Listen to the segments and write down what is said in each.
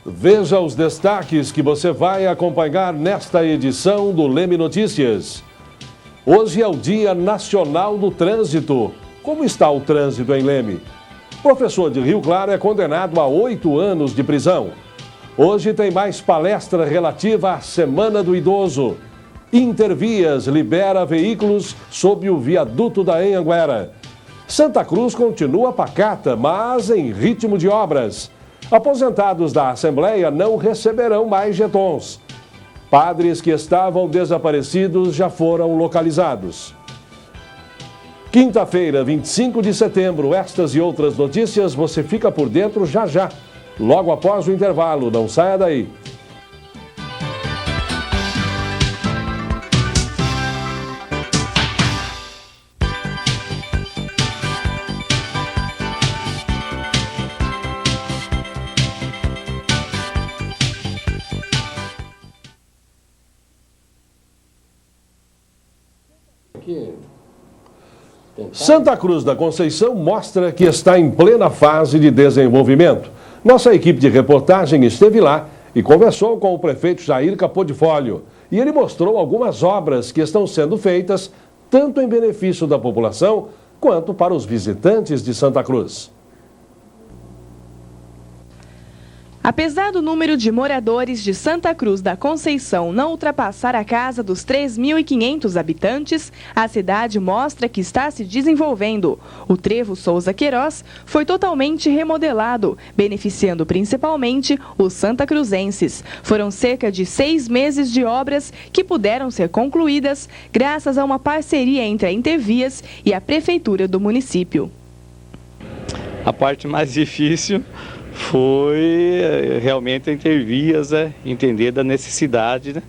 Veja os destaques que você vai acompanhar nesta edição do Leme Notícias. Hoje é o Dia Nacional do Trânsito. Como está o trânsito em Leme? Professor de Rio Claro é condenado a 8 anos de prisão. Hoje tem mais palestra relativa à Semana do Idoso. Intervias libera veículos sob o viaduto da Anhanguera. Santa Cruz continua pacata, mas em ritmo de obras. Aposentados da Assembleia não receberão mais jetons. Padres que estavam desaparecidos já foram localizados. Quinta-feira, 25 de setembro, estas e outras notícias você fica por dentro já já, logo após o intervalo. Não saia daí. Santa Cruz da Conceição mostra que está em plena fase de desenvolvimento. Nossa equipe de reportagem esteve lá e conversou com o prefeito Jair Capodifólio. E ele mostrou algumas obras que estão sendo feitas tanto em benefício da população quanto para os visitantes de Santa Cruz. Apesar do número de moradores de Santa Cruz da Conceição não ultrapassar a casa dos 3.500 habitantes, a cidade mostra que está se desenvolvendo. O trevo Souza Queiroz foi totalmente remodelado, beneficiando principalmente os santacruzenses. Foram cerca de 6 meses de obras que puderam ser concluídas graças a uma parceria entre a Intervias e a Prefeitura do município. A parte mais difícil foi realmente a Intervias entender da necessidade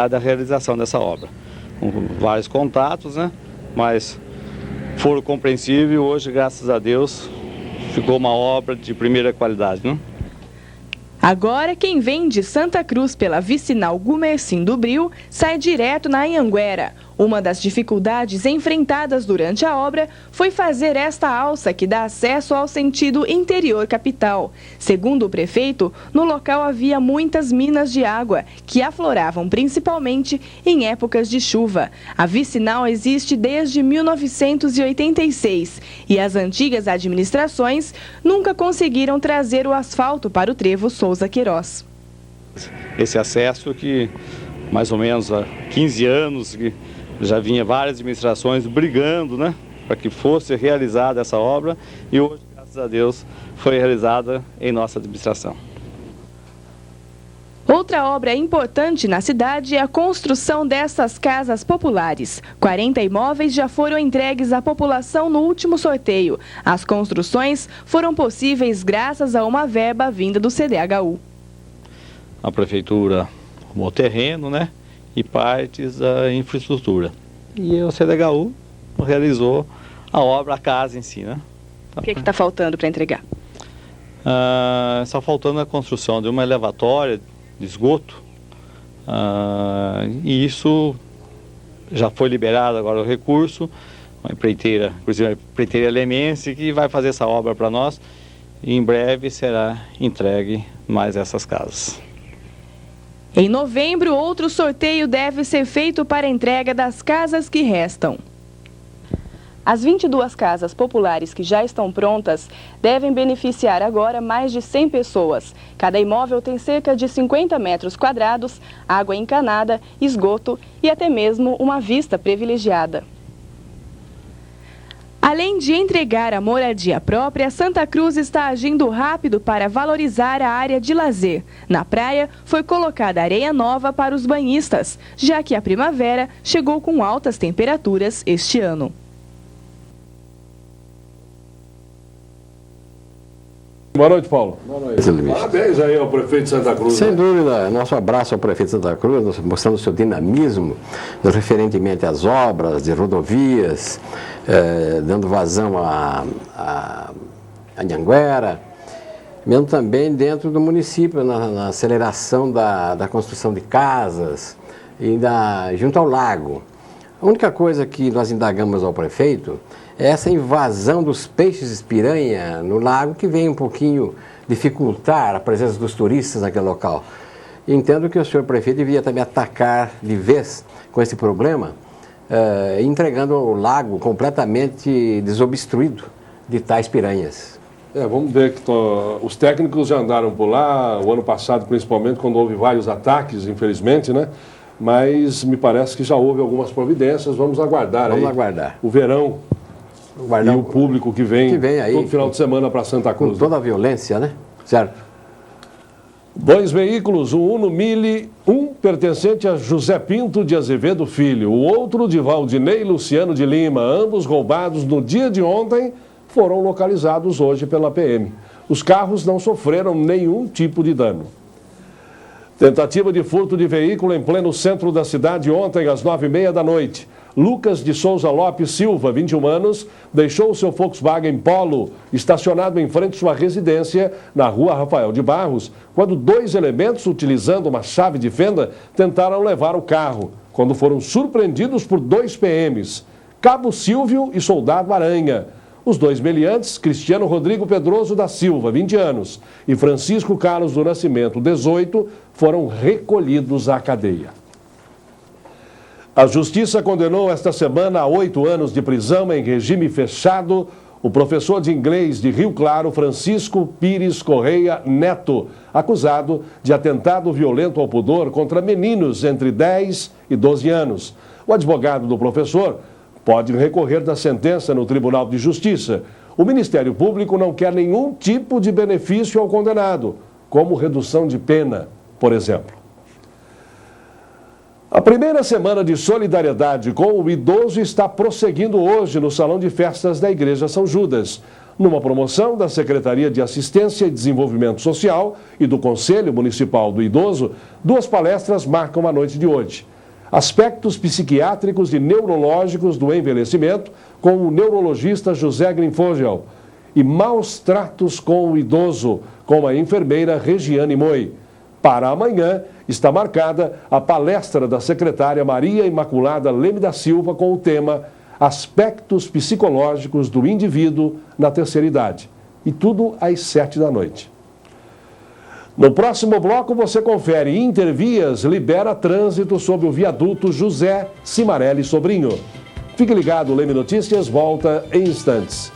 da realização dessa obra. Com vários contatos, mas foram compreensíveis e hoje, graças a Deus, ficou uma obra de primeira qualidade. Agora, quem vem de Santa Cruz pela vicinal Gumersim do Bril sai direto na Anhanguera. Uma das dificuldades enfrentadas durante a obra foi fazer esta alça que dá acesso ao sentido interior capital. Segundo o prefeito, no local havia muitas minas de água, que afloravam principalmente em épocas de chuva. A vicinal existe desde 1986 e as antigas administrações nunca conseguiram trazer o asfalto para o trevo Souza Queiroz. Esse acesso que mais ou menos há 15 anos já vinha várias administrações brigando, para que fosse realizada essa obra e hoje, graças a Deus, foi realizada em nossa administração. Outra obra importante na cidade é a construção dessas casas populares. 40 imóveis já foram entregues à população no último sorteio. As construções foram possíveis graças a uma verba vinda do CDHU. A prefeitura arrumou terreno, e partes da infraestrutura. E o CDHU realizou a obra, a casa em si. O que está faltando para entregar? Está faltando a construção de uma elevatória de esgoto. E isso já foi liberado agora o recurso. Uma empreiteira, inclusive a empreiteira Lemense, que vai fazer essa obra para nós. E em breve será entregue mais essas casas. Em novembro, outro sorteio deve ser feito para a entrega das casas que restam. As 22 casas populares que já estão prontas devem beneficiar agora mais de 100 pessoas. Cada imóvel tem cerca de 50 metros quadrados, água encanada, esgoto e até mesmo uma vista privilegiada. Além de entregar a moradia própria, Santa Cruz está agindo rápido para valorizar a área de lazer. Na praia, foi colocada areia nova para os banhistas, já que a primavera chegou com altas temperaturas este ano. Boa noite, Paulo. Boa noite, Luiz. Parabéns aí ao prefeito de Santa Cruz. Sem dúvida, nosso abraço ao prefeito de Santa Cruz, mostrando o seu dinamismo referentemente às obras de rodovias, dando vazão à Anhanguera, mesmo também dentro do município, na aceleração da construção de casas, e junto ao lago. A única coisa que nós indagamos ao prefeito é essa invasão dos peixes piranha no lago, que vem um pouquinho dificultar a presença dos turistas naquele local. Entendo que o senhor prefeito devia também atacar de vez com esse problema, entregando o lago completamente desobstruído de tais piranhas. Vamos ver que os técnicos já andaram por lá, o ano passado principalmente, quando houve vários ataques, infelizmente, né? Mas me parece que já houve algumas providências, vamos aguardar o verão e o público que vem aí, todo final de semana para Santa Cruz. Com toda a violência, né? Certo. 2 veículos, um Uno Mille, um pertencente a José Pinto de Azevedo Filho, o outro de Valdinei Luciano de Lima, ambos roubados no dia de ontem, foram localizados hoje pela PM. Os carros não sofreram nenhum tipo de dano. Tentativa de furto de veículo em pleno centro da cidade ontem às 9h30 da noite. Lucas de Souza Lopes Silva, 21 anos, deixou o seu Volkswagen Polo estacionado em frente à sua residência na rua Rafael de Barros, quando 2 elementos, utilizando uma chave de fenda, tentaram levar o carro, quando foram surpreendidos por 2 PMs, Cabo Silvio e Soldado Aranha. Os 2 meliantes, Cristiano Rodrigo Pedroso da Silva, 20 anos, e Francisco Carlos do Nascimento, 18, foram recolhidos à cadeia. A Justiça condenou esta semana a 8 anos de prisão em regime fechado o professor de inglês de Rio Claro, Francisco Pires Correia Neto, acusado de atentado violento ao pudor contra meninos entre 10 e 12 anos. O advogado do professor pode recorrer da sentença no Tribunal de Justiça. O Ministério Público não quer nenhum tipo de benefício ao condenado, como redução de pena, por exemplo. A primeira semana de solidariedade com o idoso está prosseguindo hoje no Salão de Festas da Igreja São Judas. Numa promoção da Secretaria de Assistência e Desenvolvimento Social e do Conselho Municipal do Idoso, 2 palestras marcam a noite de hoje. Aspectos psiquiátricos e neurológicos do envelhecimento com o neurologista José Grinfogel e maus tratos com o idoso com a enfermeira Regiane Moi. Para amanhã está marcada a palestra da secretária Maria Imaculada Leme da Silva com o tema Aspectos Psicológicos do Indivíduo na Terceira Idade. E tudo às 7 da noite. No próximo bloco você confere: Intervias libera trânsito sob o viaduto José Cimarelli Sobrinho. Fique ligado, Leme Notícias volta em instantes.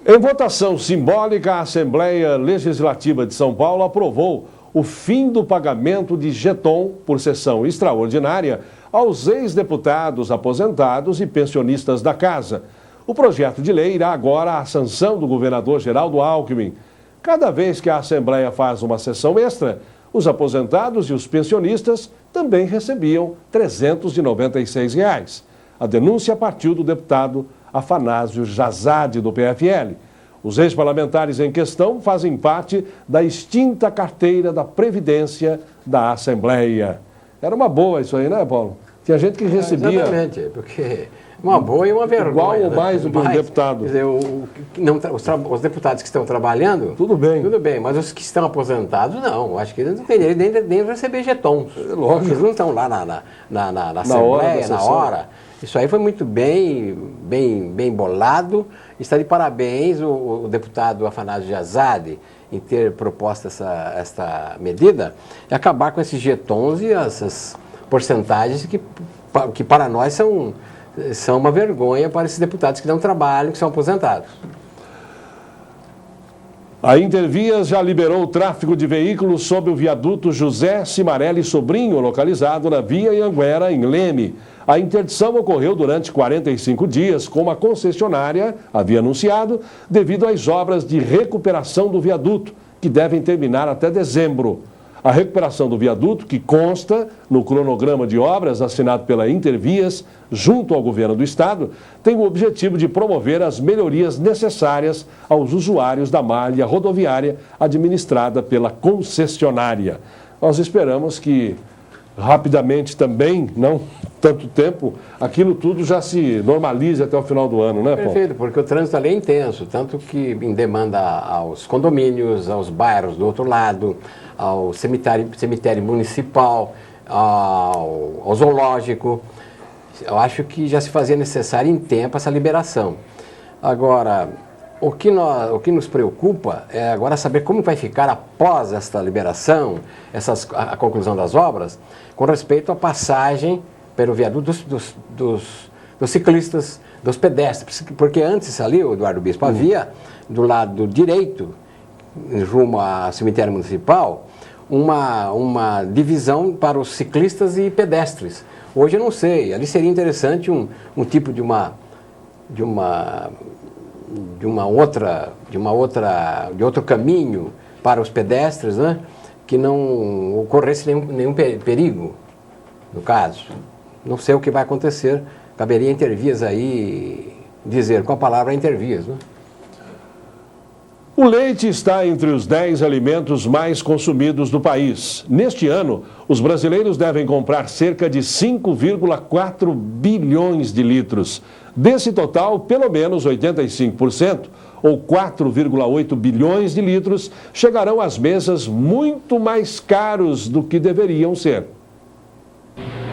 Em votação simbólica, a Assembleia Legislativa de São Paulo aprovou o fim do pagamento de jeton por sessão extraordinária aos ex-deputados aposentados e pensionistas da Casa. O projeto de lei irá agora à sanção do governador Geraldo Alckmin. Cada vez que a Assembleia faz uma sessão extra, os aposentados e os pensionistas também recebiam R$ 396. A denúncia partiu do deputado Afanásio Jazade, do PFL. Os ex-parlamentares em questão fazem parte da extinta carteira da Previdência da Assembleia. Era uma boa isso aí, né, Paulo? Tinha gente que recebia... Exatamente, porque uma boa e uma vergonha. Igual ou mais do que um deputado. Quer dizer, os deputados que estão trabalhando... Tudo bem, mas os que estão aposentados, não. Acho que eles não teriam nem receber jetons. Lógico. Eles não estão lá na Assembleia, na hora. Isso aí foi muito bem bolado. Está de parabéns o deputado Afanásio Jazade em ter proposto esta medida e acabar com esses jetons e essas porcentagens que para nós são uma vergonha para esses deputados que dão trabalho, que são aposentados. A Intervias já liberou o tráfego de veículos sob o viaduto José Cimarelli Sobrinho, localizado na Via Anhanguera, em Leme. A interdição ocorreu durante 45 dias, como a concessionária havia anunciado, devido às obras de recuperação do viaduto, que devem terminar até dezembro. A recuperação do viaduto, que consta no cronograma de obras assinado pela Intervias, junto ao governo do estado, tem o objetivo de promover as melhorias necessárias aos usuários da malha rodoviária administrada pela concessionária. Nós esperamos que rapidamente também, não tanto tempo, aquilo tudo já se normalize até o final do ano, né, Paulo? Perfeito, porque o trânsito ali é intenso, tanto que em demanda aos condomínios, aos bairros do outro lado, ao cemitério municipal, ao zoológico. Eu acho que já se fazia necessário em tempo essa liberação. Agora, o que nos preocupa é agora saber como vai ficar após esta liberação, a conclusão das obras, com respeito à passagem pelo viaduto dos ciclistas, dos pedestres. Porque antes ali, o Eduardo Bispo, havia do lado direito, rumo ao cemitério municipal, uma divisão para os ciclistas e pedestres. Hoje eu não sei, ali seria interessante um tipo de outro caminho para os pedestres, né? Que não ocorresse nenhum perigo, no caso. Não sei o que vai acontecer, caberia a Intervias aí dizer com a palavra Intervias, né? O leite está entre os 10 alimentos mais consumidos do país. Neste ano, os brasileiros devem comprar cerca de 5,4 bilhões de litros. Desse total, pelo menos 85%, ou 4,8 bilhões de litros, chegarão às mesas muito mais caros do que deveriam ser.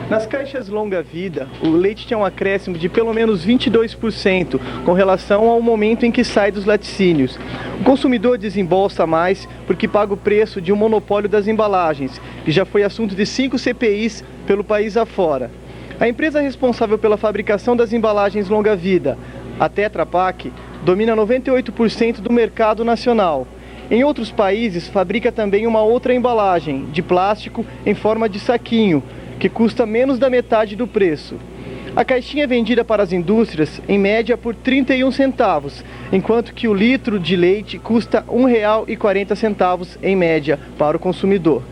Nas caixas longa-vida, o leite tinha um acréscimo de pelo menos 22% com relação ao momento em que sai dos laticínios. O consumidor desembolsa mais porque paga o preço de um monopólio das embalagens, que já foi assunto de 5 CPIs pelo país afora. A empresa responsável pela fabricação das embalagens longa-vida, a Tetra Pak, domina 98% do mercado nacional. Em outros países, fabrica também uma outra embalagem, de plástico em forma de saquinho, que custa menos da metade do preço. A caixinha é vendida para as indústrias, em média, por 31 centavos, enquanto que o litro de leite custa R$ 1,40 em média para o consumidor.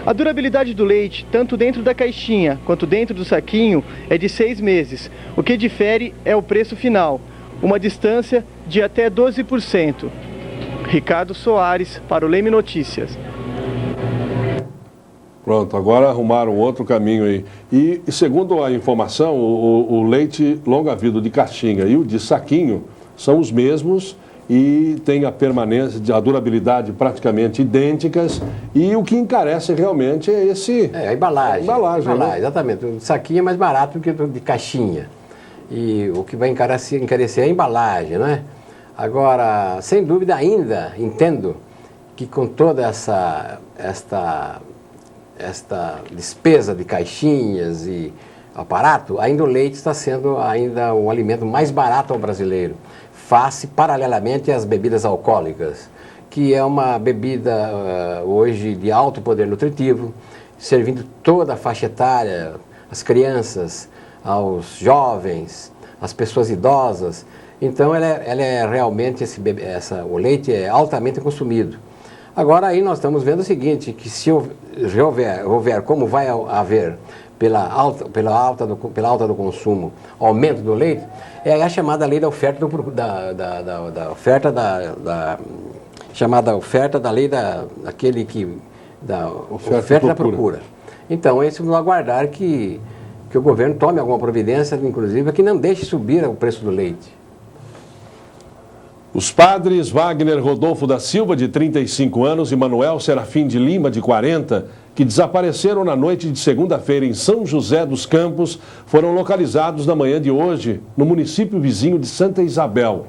A durabilidade do leite, tanto dentro da caixinha quanto dentro do saquinho, é de 6 meses. O que difere é o preço final, uma distância de até 12%. Ricardo Soares, para o Leme Notícias. Pronto, agora arrumaram outro caminho aí. E segundo a informação, o leite longa-vida de caixinha e o de saquinho são os mesmos e tem a permanência, a durabilidade praticamente idênticas, e o que encarece realmente é a embalagem. Né? Exatamente. O saquinho é mais barato do que o de caixinha. E o que vai encarecer é a embalagem, né? Agora, sem dúvida ainda, entendo que com toda esta despesa de caixinhas e aparato, ainda o leite está sendo ainda o alimento mais barato ao brasileiro, face paralelamente às bebidas alcoólicas, que é uma bebida hoje de alto poder nutritivo, servindo toda a faixa etária, as crianças, aos jovens, às pessoas idosas. Então ela é realmente, o leite é altamente consumido. Agora aí nós estamos vendo o seguinte, que se houver como vai haver pela alta do consumo, aumento do leite, é a chamada lei da oferta chamada oferta da lei da oferta da procura. Então é isso, vamos aguardar que o governo tome alguma providência, inclusive, que não deixe subir o preço do leite. Os padres Wagner Rodolfo da Silva, de 35 anos, e Manuel Serafim de Lima, de 40, que desapareceram na noite de segunda-feira em São José dos Campos, foram localizados na manhã de hoje no município vizinho de Santa Isabel.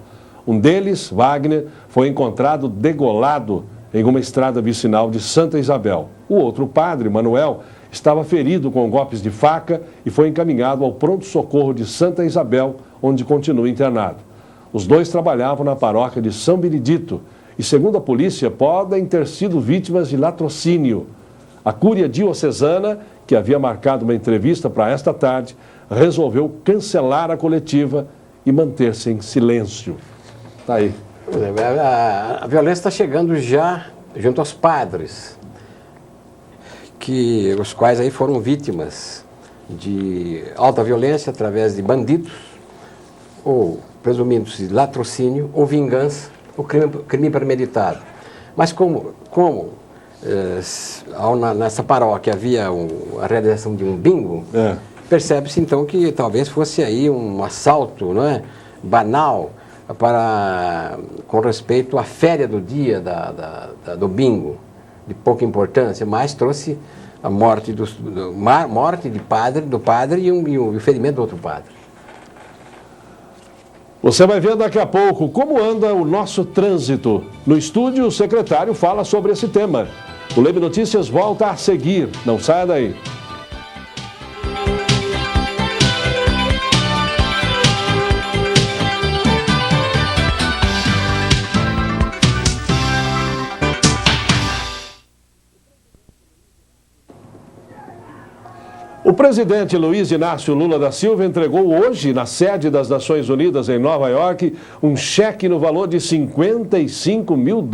Um deles, Wagner, foi encontrado degolado em uma estrada vicinal de Santa Isabel. O outro padre, Manuel, estava ferido com golpes de faca e foi encaminhado ao pronto-socorro de Santa Isabel, onde continua internado. Os dois trabalhavam na paróquia de São Benedito e, segundo a polícia, podem ter sido vítimas de latrocínio. A Cúria Diocesana, que havia marcado uma entrevista para esta tarde, resolveu cancelar a coletiva e manter-se em silêncio. Está aí. A violência está chegando já junto aos padres. os quais aí foram vítimas de alta violência através de bandidos, ou presumidos de latrocínio, ou vingança, ou crime premeditado. Mas nessa paróquia havia a realização de um bingo, percebe-se então que talvez fosse aí um assalto, não é, banal, com respeito à féria do dia do bingo, de pouca importância, mas trouxe a morte do padre e o ferimento do outro padre. Você vai ver daqui a pouco como anda o nosso trânsito. No estúdio, o secretário fala sobre esse tema. O Leme Notícias volta a seguir. Não saia daí. O presidente Luiz Inácio Lula da Silva entregou hoje, na sede das Nações Unidas em Nova York, um cheque no valor de $55 mil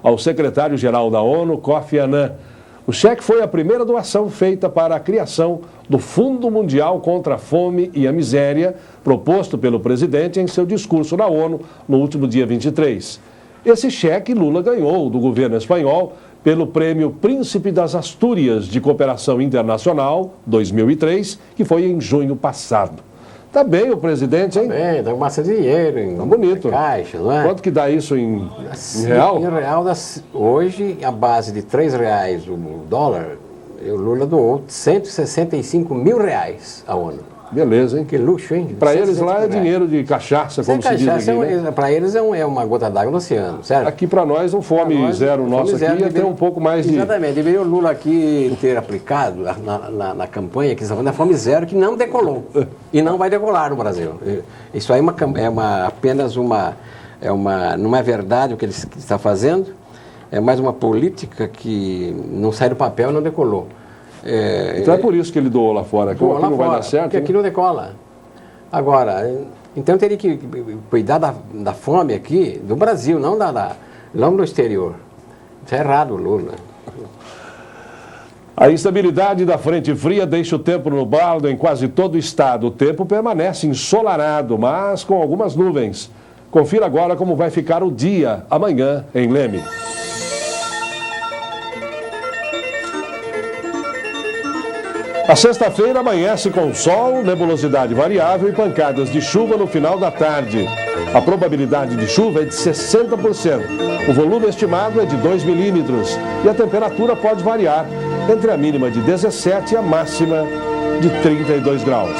ao secretário-geral da ONU, Kofi Annan. O cheque foi a primeira doação feita para a criação do Fundo Mundial contra a Fome e a Miséria, proposto pelo presidente em seu discurso na ONU no último dia 23. Esse cheque Lula ganhou do governo espanhol pelo Prêmio Príncipe das Astúrias de Cooperação Internacional 2003, que foi em junho passado. Tá bem o presidente, hein? Tá bem, dá bastante dinheiro em bonito. Caixa, não é? Quanto que dá isso em real? Em real, hoje, a base de R$3 o dólar, o Lula doou R$165 mil à ONU. Beleza, hein? Que luxo, hein? Para eles lá é dinheiro de cachaça, como se diz aqui, né? Para eles é uma gota d'água no oceano, certo? Aqui para nós, um fome zero nosso aqui ia ter um pouco mais de... Exatamente, deveria o Lula aqui ter aplicado na campanha que está falando da fome zero, que não decolou. E não vai decolar no Brasil. Isso aí não é verdade o que ele está fazendo, é mais uma política que não sai do papel e não decolou. Então é por isso que ele doou lá fora, que aqui não vai dar certo. Porque aqui não decola. Agora, então teria que cuidar da fome aqui, do Brasil, não do exterior. Isso é errado, Lula. A instabilidade da frente fria deixa o tempo nublado em quase todo o estado. O tempo permanece ensolarado, mas com algumas nuvens. Confira agora como vai ficar o dia amanhã em Leme. A sexta-feira amanhece com sol, nebulosidade variável e pancadas de chuva no final da tarde. A probabilidade de chuva é de 60%. O volume estimado é de 2 milímetros e a temperatura pode variar entre a mínima de 17 e a máxima de 32 graus.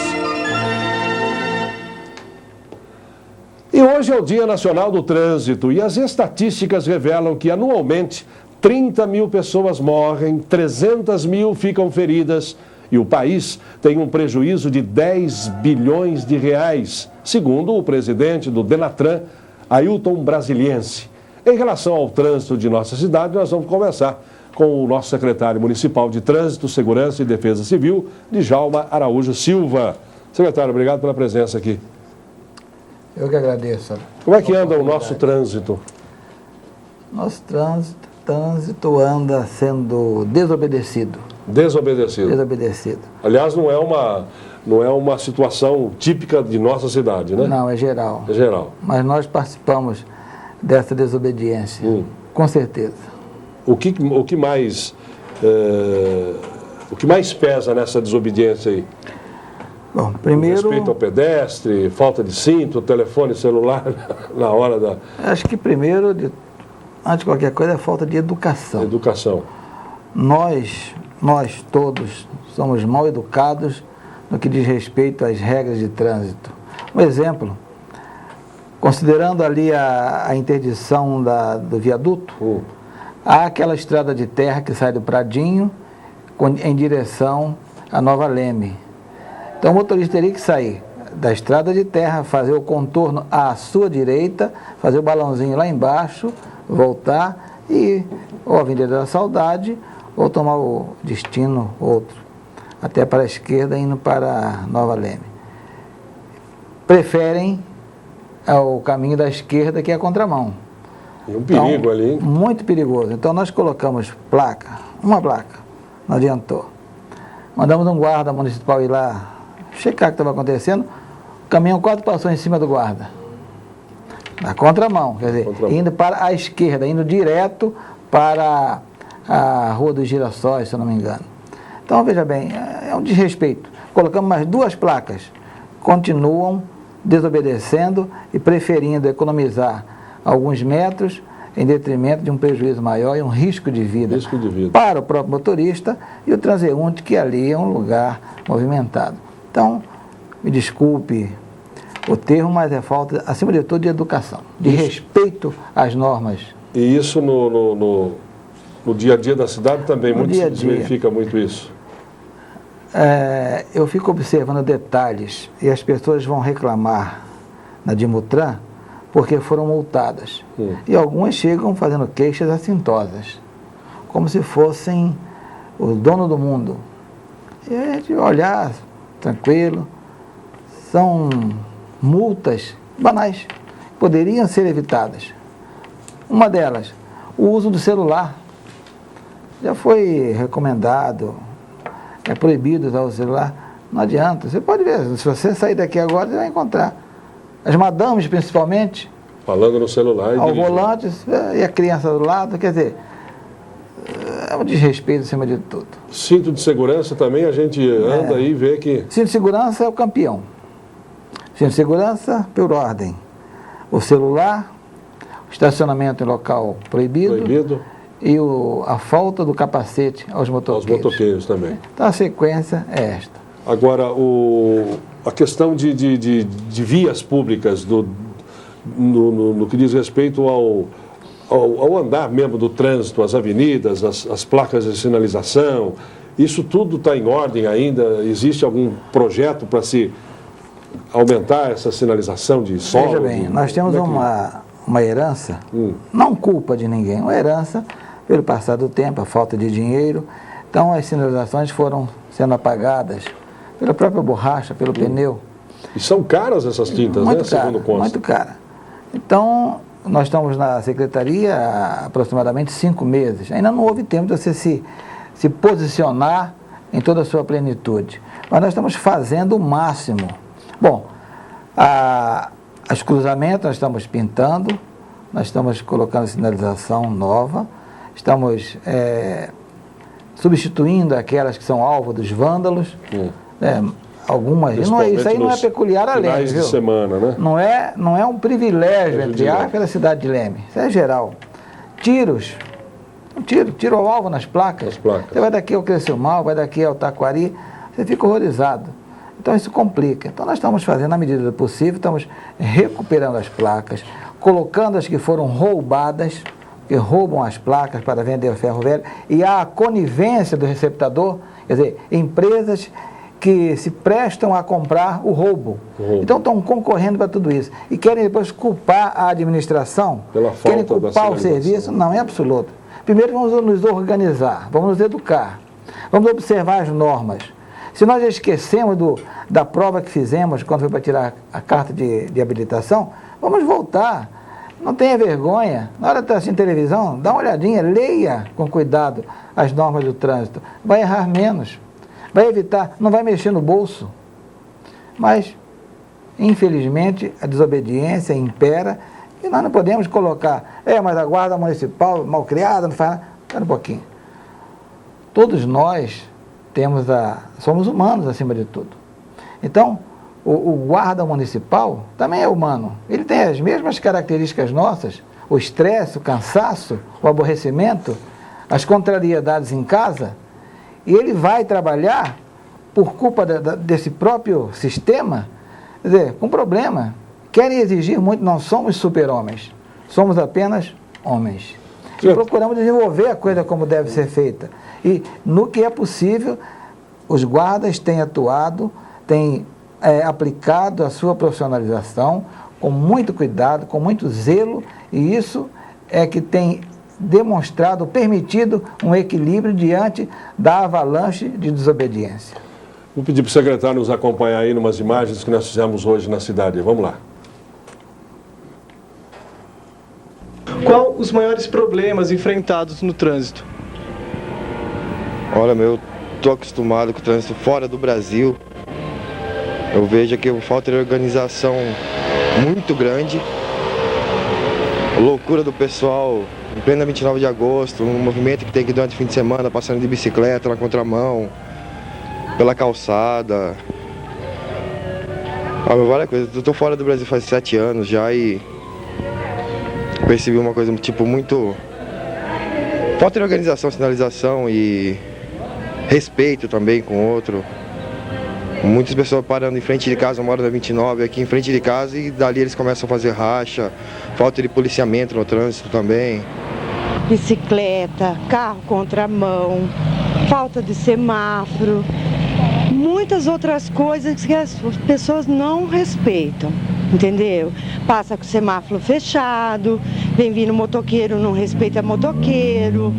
E hoje é o Dia Nacional do Trânsito e as estatísticas revelam que anualmente 30 mil pessoas morrem, 300 mil ficam feridas. E o país tem um prejuízo de 10 bilhões de reais, segundo o presidente do Denatran, Ailton Brasiliense. Em relação ao trânsito de nossa cidade, nós vamos conversar com o nosso secretário municipal de Trânsito, Segurança e Defesa Civil, Djalma Araújo Silva. Secretário, obrigado pela presença aqui. Eu que agradeço. Como é que anda o nosso trânsito? Nosso trânsito anda sendo desobedecido. Desobedecido. Aliás, não é uma situação típica de nossa cidade, né? Não, é geral. É geral. Mas nós participamos dessa desobediência, com certeza. O que mais pesa nessa desobediência aí? Bom, primeiro... Respeito ao pedestre, falta de cinto, telefone celular na hora da... Acho que primeiro, antes de qualquer coisa, é a falta de educação. Educação. Nós todos somos mal educados no que diz respeito às regras de trânsito. Um exemplo, considerando ali a interdição do viaduto, há aquela estrada de terra que sai do Pradinho em direção à Nova Leme. Então o motorista teria que sair da estrada de terra, fazer o contorno à sua direita, fazer o balãozinho lá embaixo, voltar e ou a Avenida da Saudade, ou tomar o destino outro, até para a esquerda, indo para Nova Leme. Preferem o caminho da esquerda, que é a contramão. E um perigo ali, hein? Muito perigoso. Então nós colocamos uma placa, não adiantou. Mandamos um guarda municipal ir lá checar o que estava acontecendo, o caminhão quase passou em cima do guarda. Na contramão, quer dizer, indo para a esquerda, indo direto para a Rua dos Girassóis, se eu não me engano. Então, veja bem, é um desrespeito. Colocamos mais 2 placas, continuam desobedecendo e preferindo economizar alguns metros em detrimento de um prejuízo maior e um risco de vida para o próprio motorista e o transeunte, que ali é um lugar movimentado. Então, me desculpe o termo, mas é falta, acima de tudo, de educação, de respeito às normas. E isso no dia a dia da cidade também, se verifica muito isso? Eu fico observando detalhes e as pessoas vão reclamar na Dimutran porque foram multadas. E algumas chegam fazendo queixas assintosas, como se fossem o dono do mundo. E a gente olhar tranquilo, são multas banais, poderiam ser evitadas. Uma delas, o uso do celular. Já foi recomendado, é proibido usar o celular. Não adianta, você pode ver, se você sair daqui agora, você vai encontrar. As madames, principalmente, falando no celular ao volante, e a criança do lado, quer dizer, é um desrespeito acima de tudo. Cinto de segurança também, a gente anda aí e vê que... Cinto de segurança é o campeão. Cinto de segurança, por ordem. O celular, o estacionamento em local proibido. E a falta do capacete aos motoqueiros. Aos motoqueiros também. Então a sequência é esta. Agora, a questão de vias públicas, no que diz respeito ao andar mesmo do trânsito, as avenidas, as placas de sinalização, isso tudo está em ordem ainda? Existe algum projeto para se aumentar essa sinalização de solo? Veja bem, nós temos uma herança, não culpa de ninguém, uma herança pelo passar do tempo, a falta de dinheiro. Então as sinalizações foram sendo apagadas pela própria borracha, pelo pneu. E são caras essas tintas, muito né? Segundo consta. Muito cara. Então, nós estamos na secretaria há aproximadamente 5 meses. Ainda não houve tempo de você se posicionar em toda a sua plenitude. Mas nós estamos fazendo o máximo. Bom, os cruzamentos nós estamos pintando, nós estamos colocando sinalização nova, estamos substituindo aquelas que são alvo dos vândalos. Algumas, isso aí não é peculiar a Leme, viu? De semana, né? Não é um privilégio, entre aspas, da cidade de Leme. Isso é geral. Tiro ao alvo nas placas. Você vai daqui ao Criciúmal, vai daqui ao Taquari, você fica horrorizado. Então isso complica. Então nós estamos fazendo, na medida do possível, estamos recuperando as placas, colocando as que foram roubadas, que roubam as placas para vender o ferro velho, e há a conivência do receptador, quer dizer, empresas que se prestam a comprar o roubo. Então estão concorrendo para tudo isso. E querem depois culpar a administração, querem culpar o serviço. Não, é absoluto. Primeiro vamos nos organizar, vamos nos educar, vamos observar as normas. Se nós já esquecemos da prova que fizemos quando foi para tirar a carta de habilitação, vamos voltar. Não tenha vergonha. Na hora de estar assistindo televisão, dá uma olhadinha, leia com cuidado as normas do trânsito. Vai errar menos. Vai evitar, não vai mexer no bolso. Mas, infelizmente, a desobediência impera e nós não podemos colocar, mas a guarda municipal mal criada, não faz nada. Espera um pouquinho. Todos nós somos humanos acima de tudo. Então, o guarda municipal também é humano. Ele tem as mesmas características nossas, o estresse, o cansaço, o aborrecimento, as contrariedades em casa. E ele vai trabalhar por culpa desse próprio sistema, quer dizer, com problema. Querem exigir muito, não somos super-homens, somos apenas homens. E procuramos desenvolver a coisa como deve ser feita. E no que é possível, os guardas têm atuado, têm aplicado a sua profissionalização com muito cuidado, com muito zelo, e isso é que tem demonstrado, permitido um equilíbrio diante da avalanche de desobediência. Vou pedir para o secretário nos acompanhar aí umas imagens que nós fizemos hoje na cidade. Vamos lá. Qual os maiores problemas enfrentados no trânsito? Olha, eu tô acostumado com o trânsito fora do Brasil. Eu vejo aqui falta de organização muito grande. Loucura do pessoal em plena 29 de agosto, um movimento que tem que ir durante o fim de semana, passando de bicicleta na contramão, pela calçada. Várias coisas. Eu tô fora do Brasil faz 7 anos já e percebi uma coisa tipo muito... falta de organização, sinalização e respeito também com o outro. Muitas pessoas parando em frente de casa, eu moro na 29, aqui em frente de casa, e dali eles começam a fazer racha, falta de policiamento no trânsito também. Bicicleta, carro contramão, falta de semáforo, muitas outras coisas que as pessoas não respeitam, entendeu? Passa com o semáforo fechado, vem vindo motoqueiro, não respeita motoqueiro.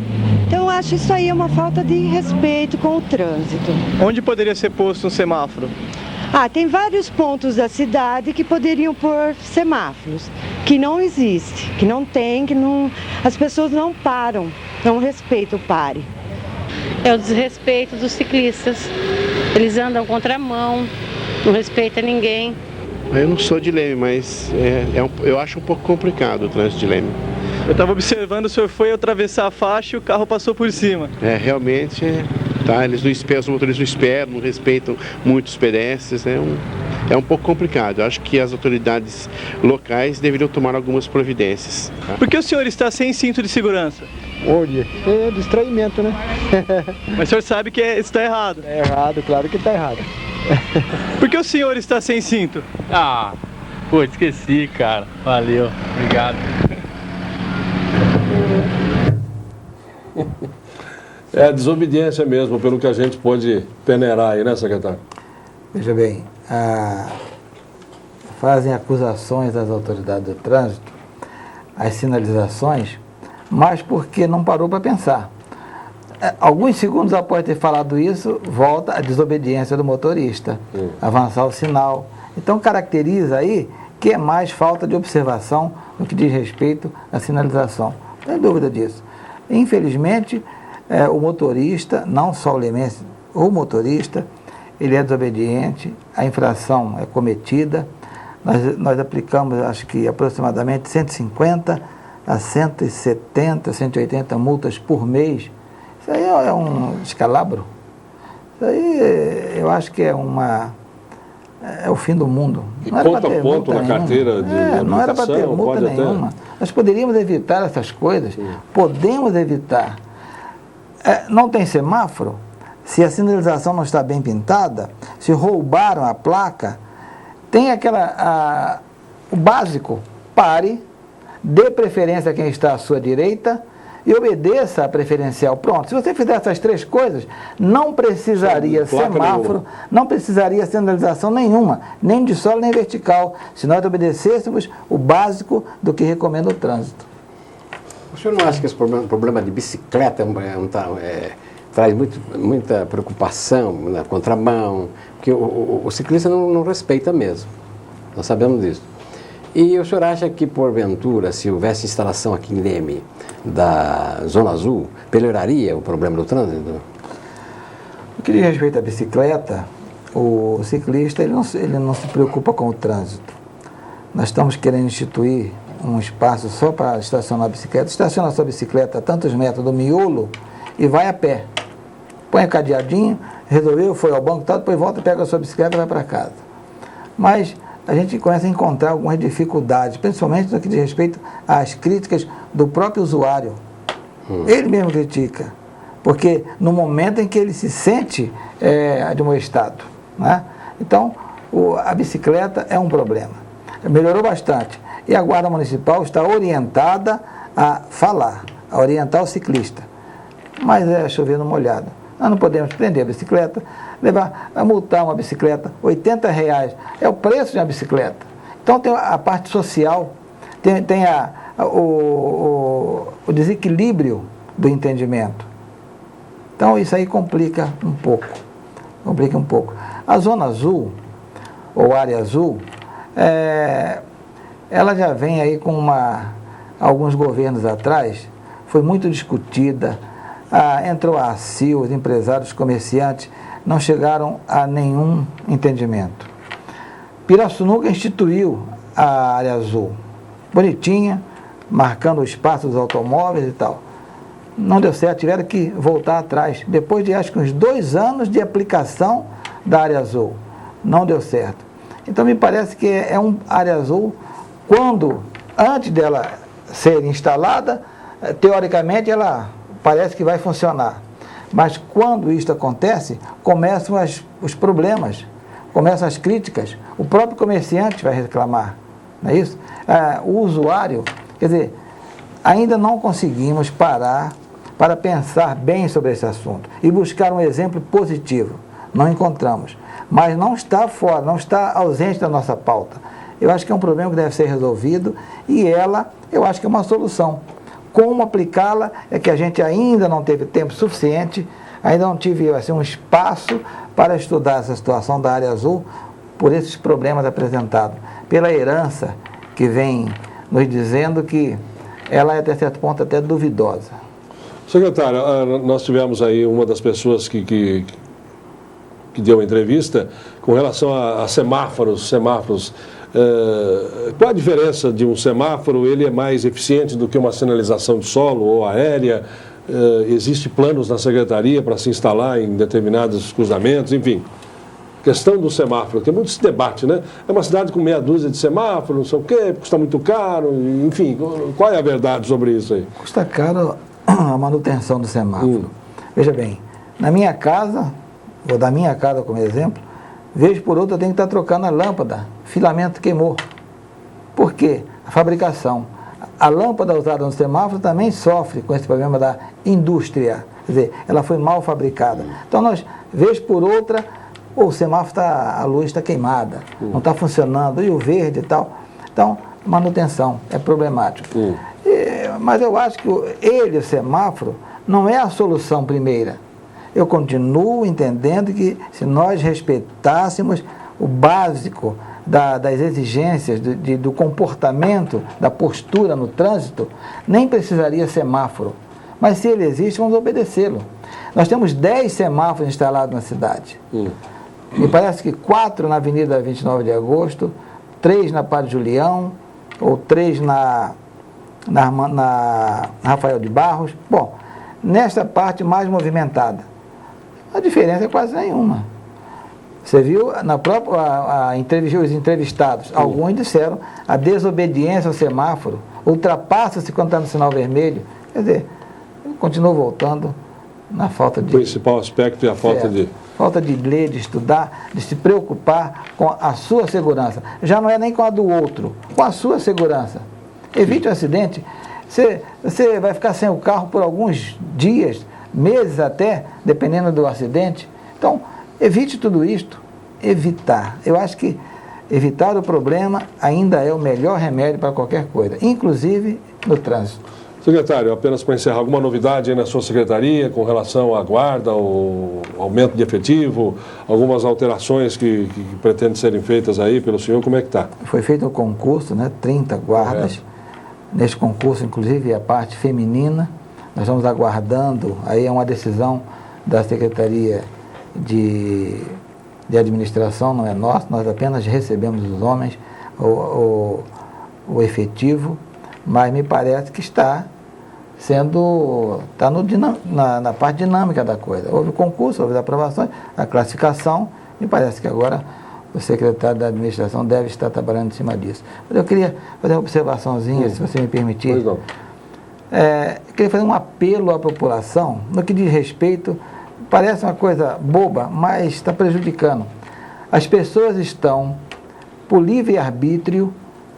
Então eu acho isso aí uma falta de respeito com o trânsito. Onde poderia ser posto um semáforo? Tem vários pontos da cidade que poderiam pôr semáforos, que não existe, que não tem, as pessoas não param, não respeitam o pare. É o desrespeito dos ciclistas. Eles andam contramão, não respeitam ninguém. Eu não sou de Leme, mas eu acho um pouco complicado o trânsito de Leme. Eu estava observando, o senhor foi atravessar a faixa e o carro passou por cima. Realmente, eles não esperam, os motoristas não esperam, não respeitam muitos pedestres, é um pouco complicado. Eu acho que as autoridades locais deveriam tomar algumas providências. Tá? Por que o senhor está sem cinto de segurança? Olha, é distraimento, né? Mas o senhor sabe que está errado. É errado, claro que está errado. Por que o senhor está sem cinto? Esqueci, cara. Valeu, obrigado. É desobediência mesmo, pelo que a gente pode peneirar aí, né, secretário? Veja bem, fazem acusações às autoridades do trânsito, às sinalizações, mas porque não parou para pensar. Alguns segundos após ter falado isso, volta a desobediência do motorista, avançar o sinal. Então caracteriza aí que é mais falta de observação no que diz respeito à sinalização. Não tem dúvida disso. Infelizmente, o motorista, não só o lemense, o motorista, ele é desobediente, a infração é cometida. Nós aplicamos, acho que aproximadamente 150 a 170, 180 multas por mês. Isso aí é um descalabro. Isso aí eu acho que é o fim do mundo. E conta ponto na carteira de habilitação? Não era para ter multa nenhuma. Nós poderíamos evitar essas coisas. Podemos evitar. Não tem semáforo? Se a sinalização não está bem pintada, se roubaram a placa, tem o básico: pare, dê preferência a quem está à sua direita e obedeça a preferencial. Pronto, se você fizer essas 3 coisas, não precisaria semáforo, não precisaria sinalização nenhuma, nem de solo nem vertical, se nós obedecêssemos o básico do que recomenda o trânsito. O senhor não acha que esse problema de bicicleta traz muita preocupação na contramão, porque o ciclista não respeita mesmo, nós sabemos disso. E o senhor acha que, porventura, se houvesse instalação aqui em Leme da Zona Azul, melhoraria o problema do trânsito? No que diz respeito à bicicleta, o ciclista ele não se preocupa com o trânsito. Nós estamos querendo instituir um espaço só para estacionar a bicicleta. Estaciona a sua bicicleta a tantos metros do miolo e vai a pé. Põe o cadeadinho, resolveu, foi ao banco e tal, depois volta, pega a sua bicicleta e vai para casa. Mas a gente começa a encontrar algumas dificuldades, principalmente no que diz respeito às críticas do próprio usuário. Ele mesmo critica, porque no momento em que ele se sente admoestado, né? Então, a bicicleta é um problema. Melhorou bastante. E a Guarda Municipal está orientada a falar, a orientar o ciclista. Mas é chover no molhado. Nós não podemos prender a bicicleta, multar uma bicicleta, R$80 é o preço de uma bicicleta. Então tem a parte social, tem o desequilíbrio do entendimento. Então isso aí complica um pouco. A Zona Azul, ou Área Azul, ela já vem aí com alguns governos atrás, foi muito discutida, Entrou a ACIL, os empresários, os comerciantes, não chegaram a nenhum entendimento. Pirassununga instituiu a área azul, bonitinha, marcando o espaço dos automóveis e tal. Não deu certo, tiveram que voltar atrás, depois de acho que uns 2 anos de aplicação da área azul. Não deu certo. Então me parece que é uma área azul, quando, antes dela ser instalada, teoricamente ela parece que vai funcionar. Mas quando isso acontece, começam os problemas, começam as críticas. O próprio comerciante vai reclamar, não é isso? O usuário, quer dizer, ainda não conseguimos parar para pensar bem sobre esse assunto e buscar um exemplo positivo. Não encontramos. Mas não está fora, não está ausente da nossa pauta. Eu acho que é um problema que deve ser resolvido e eu acho que é uma solução. Como aplicá-la é que a gente ainda não teve tempo suficiente, ainda não tive assim, um espaço para estudar essa situação da área azul por esses problemas apresentados, pela herança que vem nos dizendo que ela é até certo ponto até duvidosa. Secretário, nós tivemos aí uma das pessoas que deu a entrevista com relação a semáforos. Qual a diferença de um semáforo? Ele é mais eficiente do que uma sinalização de solo ou aérea? Existem planos na Secretaria para se instalar em determinados cruzamentos, enfim. Questão do semáforo, tem muito esse debate, né? É uma cidade com meia dúzia de semáforos, não sei o quê, custa muito caro, enfim. Qual é a verdade sobre isso aí? Custa caro a manutenção do semáforo. Veja bem, na minha casa, vou dar minha casa como exemplo, vez por outra eu tenho que estar trocando a lâmpada, filamento queimou. Por quê? A fabricação. A lâmpada usada no semáforo também sofre com esse problema da indústria, quer dizer, ela foi mal fabricada. Então nós, vez por outra, o semáforo a luz está queimada, não está funcionando, e o verde e tal. Então, manutenção é problemático. Mas eu acho que o semáforo, não é a solução primeira. Eu continuo entendendo que se nós respeitássemos o básico das exigências, do comportamento, da postura no trânsito, nem precisaria semáforo. Mas se ele existe, vamos obedecê-lo. Nós temos 10 semáforos instalados na cidade. Me parece que 4 na Avenida 29 de Agosto, 3 na Padre Julião, ou 3 na Rafael de Barros. Bom, nesta parte mais movimentada, a diferença é quase nenhuma. Você viu, os entrevistados, alguns disseram a desobediência ao semáforo, ultrapassa-se quando está no sinal vermelho. Quer dizer, continua voltando na falta de... O principal aspecto é a falta de ler, de estudar, de se preocupar com a sua segurança. Já não é nem com a do outro, com a sua segurança. Evite o acidente. Você vai ficar sem o carro por alguns dias, meses até, dependendo do acidente. Então, evite tudo isto. Evitar. Eu acho que evitar o problema ainda é o melhor remédio para qualquer coisa, inclusive no trânsito. Secretário, apenas para encerrar, alguma novidade aí na sua secretaria com relação à guarda, ao aumento de efetivo, algumas alterações que pretendem serem feitas aí pelo senhor, como é que está? Foi feito um concurso, 30 guardas. Neste concurso, inclusive, a parte feminina. Nós estamos aguardando, aí é uma decisão da Secretaria de Administração, não é nossa, nós apenas recebemos os homens, o efetivo, mas me parece que está na parte dinâmica da coisa. Houve o concurso, houve as aprovações, a classificação, me parece que agora o secretário da Administração deve estar trabalhando em cima disso. Mas eu queria fazer uma observaçãozinha, se você me permitir. Pois não. Eu queria fazer um apelo à população, no que diz respeito, parece uma coisa boba, mas está prejudicando. As pessoas estão, por livre-arbítrio,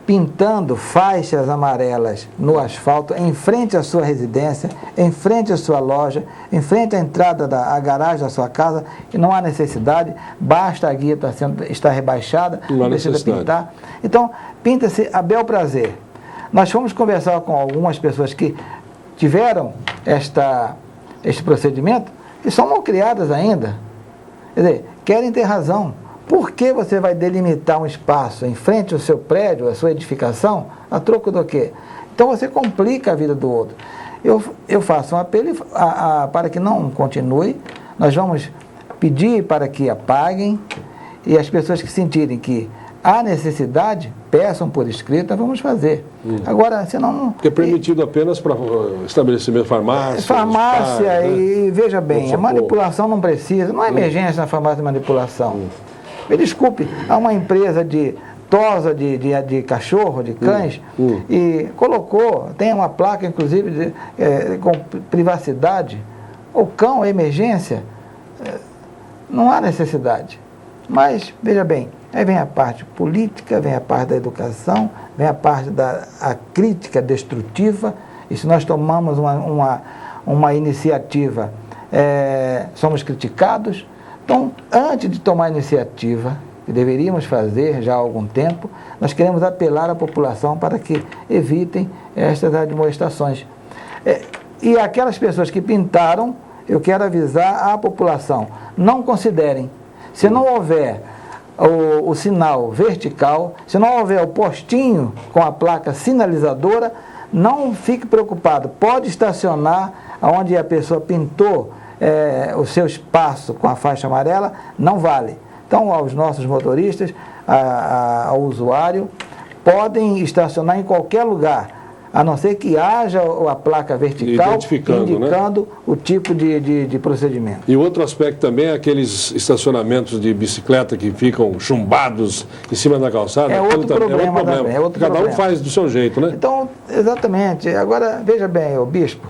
pintando faixas amarelas no asfalto, em frente à sua residência, em frente à sua loja, em frente à entrada à garagem da sua casa, e não há necessidade, basta a guia estar rebaixada, não precisa pintar. Então, pinta-se a bel prazer. Nós fomos conversar com algumas pessoas que tiveram este procedimento, que são mal criadas ainda. Quer dizer, querem ter razão. Por que você vai delimitar um espaço em frente ao seu prédio, à sua edificação, a troco do quê? Então você complica a vida do outro. eu faço um apelo para que não continue. Nós vamos pedir para que apaguem, e as pessoas que sentirem que há necessidade, peçam por escrito, nós vamos fazer. Agora, senão... Porque é permitido apenas para estabelecimento farmácia. Farmácia, e veja bem, a socorro. Manipulação não precisa, não há emergência na farmácia de manipulação. Me desculpe, há uma empresa de tosa de cachorro, de cães, e colocou, tem uma placa, inclusive, com privacidade. O cão é emergência, não há necessidade. Mas, veja bem, aí vem a parte política, vem a parte da educação, vem a parte da crítica destrutiva, e se nós tomamos uma iniciativa, somos criticados. Então, antes de tomar a iniciativa, que deveríamos fazer já há algum tempo, nós queremos apelar à população para que evitem estas admoestações. E aquelas pessoas que pintaram, eu quero avisar à população, não considerem. Se não houver o sinal vertical, se não houver o postinho com a placa sinalizadora, não fique preocupado. Pode estacionar onde a pessoa pintou o seu espaço com a faixa amarela, não vale. Então, aos nossos motoristas, ao usuário, podem estacionar em qualquer lugar, a não ser que haja a placa vertical indicando, né, o tipo de procedimento. E outro aspecto também é aqueles estacionamentos de bicicleta que ficam chumbados em cima da calçada. É outro problema também. Cada um faz do seu jeito, né? Então, exatamente. Agora, veja bem, o bispo,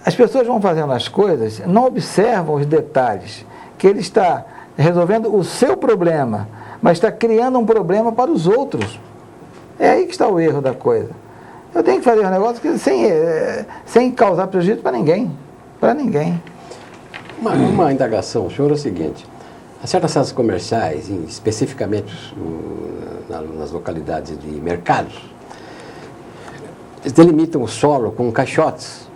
as pessoas vão fazendo as coisas, não observam os detalhes, que ele está resolvendo o seu problema, mas está criando um problema para os outros. É aí que está o erro da coisa. Eu tenho que fazer um negócio sem causar prejuízo para ninguém. Para ninguém. Uma indagação, senhor, é o seguinte. Há certas salas comerciais, especificamente nas localidades de mercados, eles delimitam o solo com caixotes,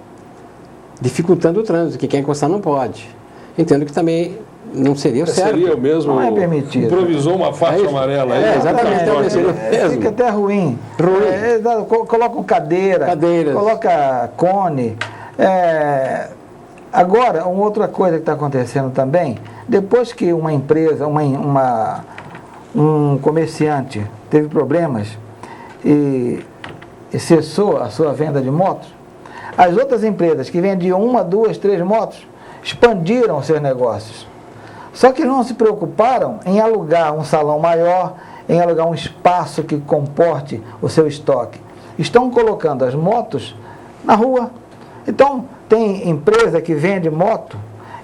dificultando o trânsito, que quem encostar não pode. Entendo que também não seria o certo. Seria o mesmo. Não é permitido. Improvisou uma faixa amarela. Exatamente. Fica até ruim. Colocam cadeiras. Coloca cone. Agora, uma outra coisa que está acontecendo também, depois que uma empresa, um comerciante teve problemas e cessou a sua venda de motos, as outras empresas que vendiam 1, 2, 3 motos expandiram seus negócios. Só que não se preocuparam em alugar um salão maior, em alugar um espaço que comporte o seu estoque. Estão colocando as motos na rua. Então, tem empresa que vende moto,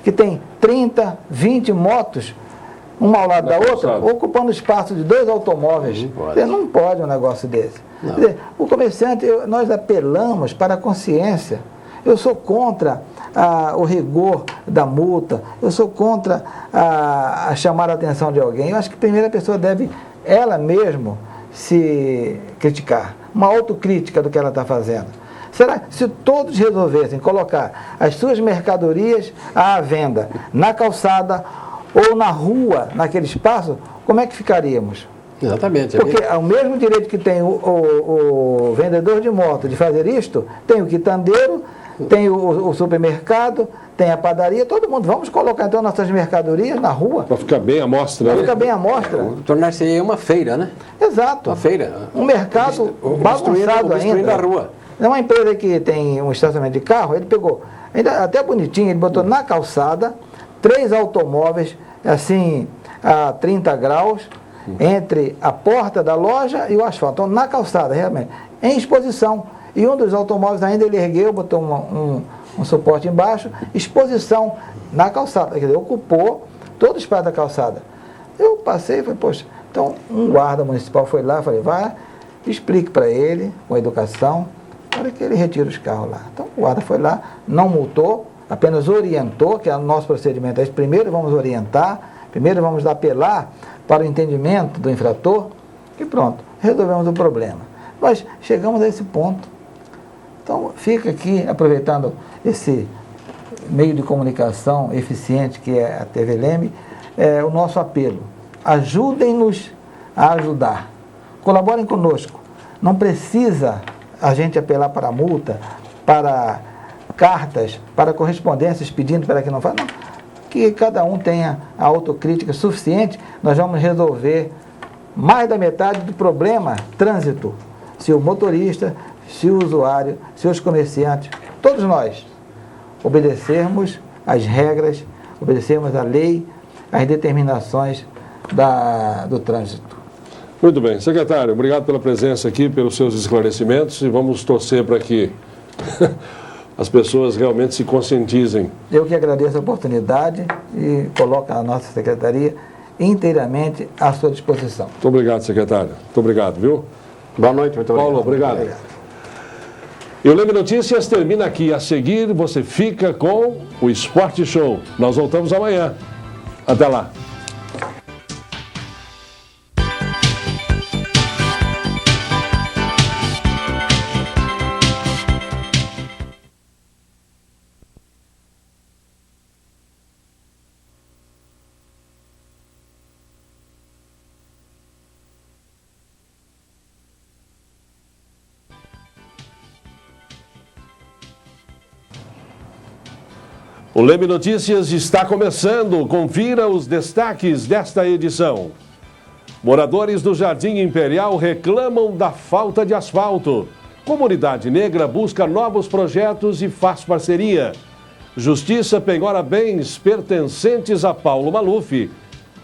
que tem 30, 20 motos, uma ao lado da outra, ocupando o espaço de 2 automóveis. Não pode um negócio desse. Quer dizer, o comerciante, nós apelamos para a consciência. Eu sou contra o rigor da multa, eu sou contra a chamar a atenção de alguém. Eu acho que primeiro a pessoa deve, ela mesma, se criticar, uma autocrítica do que ela está fazendo. Será que se todos resolvessem colocar as suas mercadorias à venda na calçada ou na rua, naquele espaço, como é que ficaríamos? Exatamente. Porque o mesmo direito que tem o vendedor de moto de fazer isto, tem o quitandeiro, tem o supermercado, tem a padaria, todo mundo. Vamos colocar então nossas mercadorias na rua. Para ficar bem à mostra. Para ficar bem à mostra. Tornar-se uma feira, né? Exato. Uma feira. Um mercado bagunçado ainda. Da rua. É uma empresa que tem um estacionamento de carro, ele pegou, até bonitinho, ele botou na calçada 3 automóveis, assim, a 30 graus, entre a porta da loja e o asfalto. Então, na calçada, realmente, em exposição. E um dos automóveis ainda ele ergueu, botou um suporte embaixo, exposição na calçada. Quer dizer, ocupou todo o espaço da calçada. Eu passei e falei, poxa, então um guarda municipal foi lá, falei, vai, explique para ele, com educação, para que ele retire os carros lá. Então o guarda foi lá, não multou, apenas orientou, que o nosso procedimento é esse. Primeiro vamos orientar, primeiro vamos apelar para o entendimento do infrator e pronto, resolvemos o problema. Nós chegamos a esse ponto. Então, fica aqui, aproveitando esse meio de comunicação eficiente que é a TV Leme, o nosso apelo. Ajudem-nos a ajudar. Colaborem conosco. Não precisa a gente apelar para multa, para cartas, para correspondências pedindo para que não faça, não. Que cada um tenha a autocrítica suficiente, nós vamos resolver mais da metade do problema trânsito. Se o motorista, se o usuário, se os comerciantes, todos nós obedecermos as regras, obedecermos a lei, as determinações do trânsito. Muito bem. Secretário, obrigado pela presença aqui, pelos seus esclarecimentos e vamos torcer para que as pessoas realmente se conscientizem. Eu que agradeço a oportunidade e coloco a nossa secretaria inteiramente à sua disposição. Muito obrigado, secretário. Muito obrigado, viu? Boa noite, muito obrigado. Paulo, obrigado. E o Leme Notícias termina aqui. A seguir, você fica com o Esporte Show. Nós voltamos amanhã. Até lá. O Leme Notícias está começando. Confira os destaques desta edição. Moradores do Jardim Imperial reclamam da falta de asfalto. Comunidade negra busca novos projetos e faz parceria. Justiça penhora bens pertencentes a Paulo Maluf.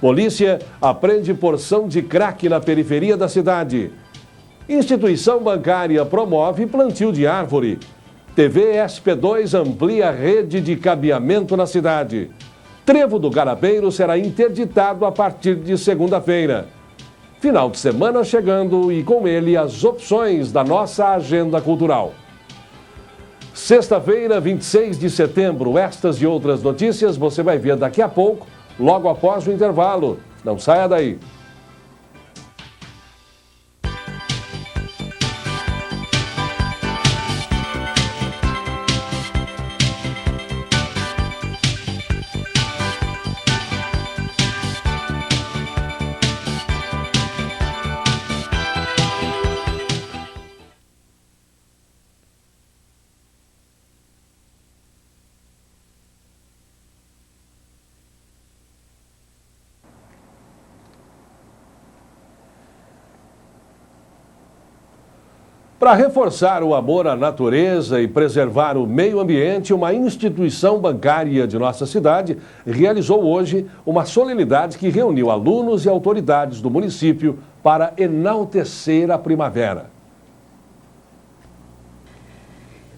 Polícia apreende porção de crack na periferia da cidade. Instituição bancária promove plantio de árvore. TV SP2 amplia a rede de cabeamento na cidade. Trevo do Garabeiro será interditado a partir de segunda-feira. Final de semana chegando e com ele as opções da nossa agenda cultural. Sexta-feira, 26 de setembro, estas e outras notícias você vai ver daqui a pouco, logo após o intervalo. Não saia daí. Para reforçar o amor à natureza e preservar o meio ambiente, uma instituição bancária de nossa cidade realizou hoje uma solenidade que reuniu alunos e autoridades do município para enaltecer a primavera.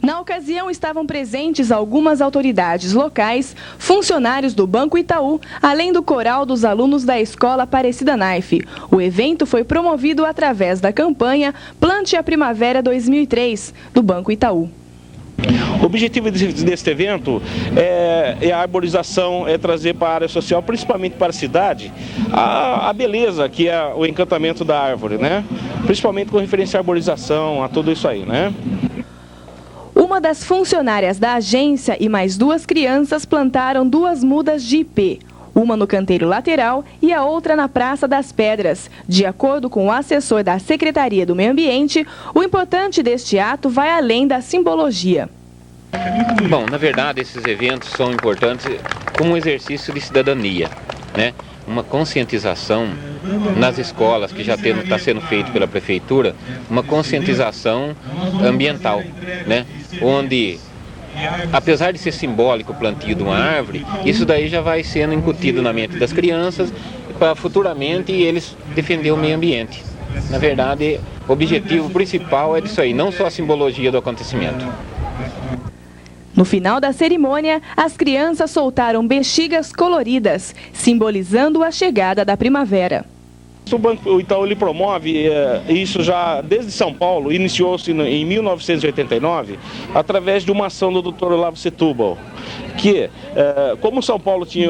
Na ocasião, estavam presentes algumas autoridades locais, funcionários do Banco Itaú, além do coral dos alunos da Escola Aparecida Naif. O evento foi promovido através da campanha Plante a Primavera 2003, do Banco Itaú. O objetivo deste evento é a arborização, é trazer para a área social, principalmente para a cidade, a beleza que é o encantamento da árvore, né? Principalmente com referência à arborização, a tudo isso aí, né? Uma das funcionárias da agência e mais duas crianças plantaram 2 mudas de ipê, uma no canteiro lateral e a outra na Praça das Pedras. De acordo com o assessor da Secretaria do Meio Ambiente, o importante deste ato vai além da simbologia. Bom, na verdade, esses eventos são importantes como um exercício de cidadania, né? Uma conscientização nas escolas, que já está sendo feito pela Prefeitura, uma conscientização ambiental, né? Onde, apesar de ser simbólico o plantio de uma árvore, isso daí já vai sendo incutido na mente das crianças para futuramente eles defender o meio ambiente. Na verdade, o objetivo principal é disso aí, não só a simbologia do acontecimento. No final da cerimônia, as crianças soltaram bexigas coloridas, simbolizando a chegada da primavera. O Banco Itaú ele promove isso já desde São Paulo, iniciou-se em 1989, através de uma ação do Dr. Olavo Setúbal, que, como São Paulo tem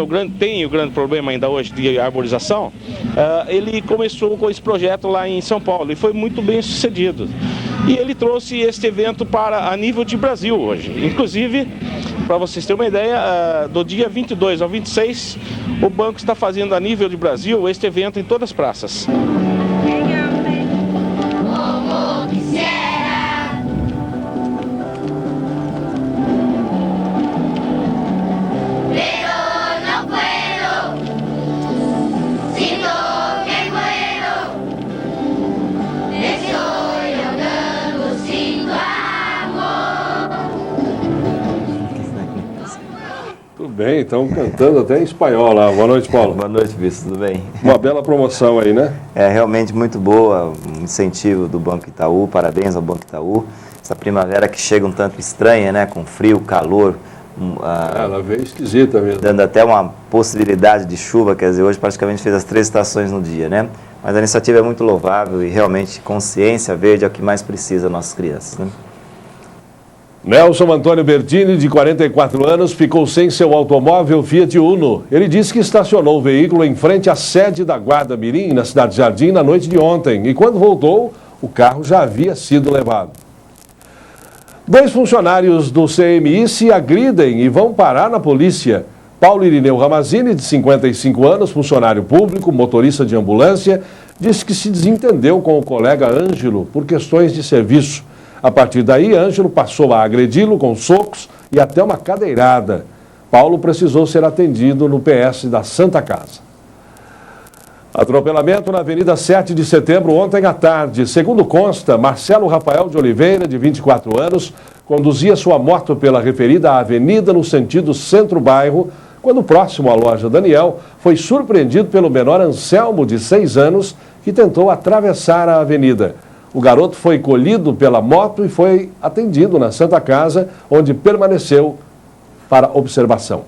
o grande problema ainda hoje de arborização, ele começou com esse projeto lá em São Paulo e foi muito bem sucedido. E ele trouxe este evento a nível de Brasil hoje. Inclusive, para vocês terem uma ideia, do dia 22 ao 26, o banco está fazendo a nível de Brasil este evento em todas as praças. bem, estão cantando até em espanhol lá. Boa noite, Paulo. Boa noite, Vice, tudo bem? Uma bela promoção aí, né? É realmente muito boa, um incentivo do Banco Itaú, parabéns ao Banco Itaú. Essa primavera que chega um tanto estranha, né? Com frio, calor. Ela veio esquisita mesmo. Dando até uma possibilidade de chuva, quer dizer, hoje praticamente fez as 3 estações no dia, né? Mas a iniciativa é muito louvável e realmente consciência verde é o que mais precisa das nossas crianças, né? Nelson Antônio Bertini, de 44 anos, ficou sem seu automóvel Fiat Uno. Ele disse que estacionou o veículo em frente à sede da Guarda Mirim, na cidade de Jardim, na noite de ontem. E quando voltou, o carro já havia sido levado. 2 funcionários do CMI se agridem e vão parar na polícia. Paulo Irineu Ramazini, de 55 anos, funcionário público, motorista de ambulância, disse que se desentendeu com o colega Ângelo por questões de serviço. A partir daí, Ângelo passou a agredi-lo com socos e até uma cadeirada. Paulo precisou ser atendido no PS da Santa Casa. Atropelamento na Avenida 7 de Setembro ontem à tarde. Segundo consta, Marcelo Rafael de Oliveira, de 24 anos, conduzia sua moto pela referida avenida no sentido centro-bairro, quando próximo à loja Daniel, foi surpreendido pelo menor Anselmo, de 6 anos, que tentou atravessar a avenida. O garoto foi colhido pela moto e foi atendido na Santa Casa, onde permaneceu para observação.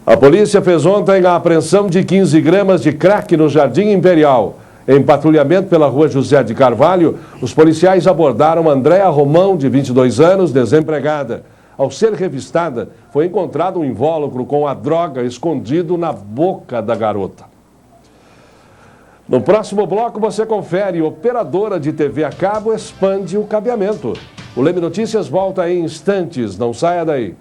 A polícia fez ontem a apreensão de 15 gramas de crack no Jardim Imperial. Em patrulhamento pela rua José de Carvalho, os policiais abordaram Andréa Romão, de 22 anos, desempregada. Ao ser revistada, foi encontrado um invólucro com a droga escondido na boca da garota. No próximo bloco você confere, operadora de TV a cabo expande o cabeamento. O Leme Notícias volta em instantes, não saia daí.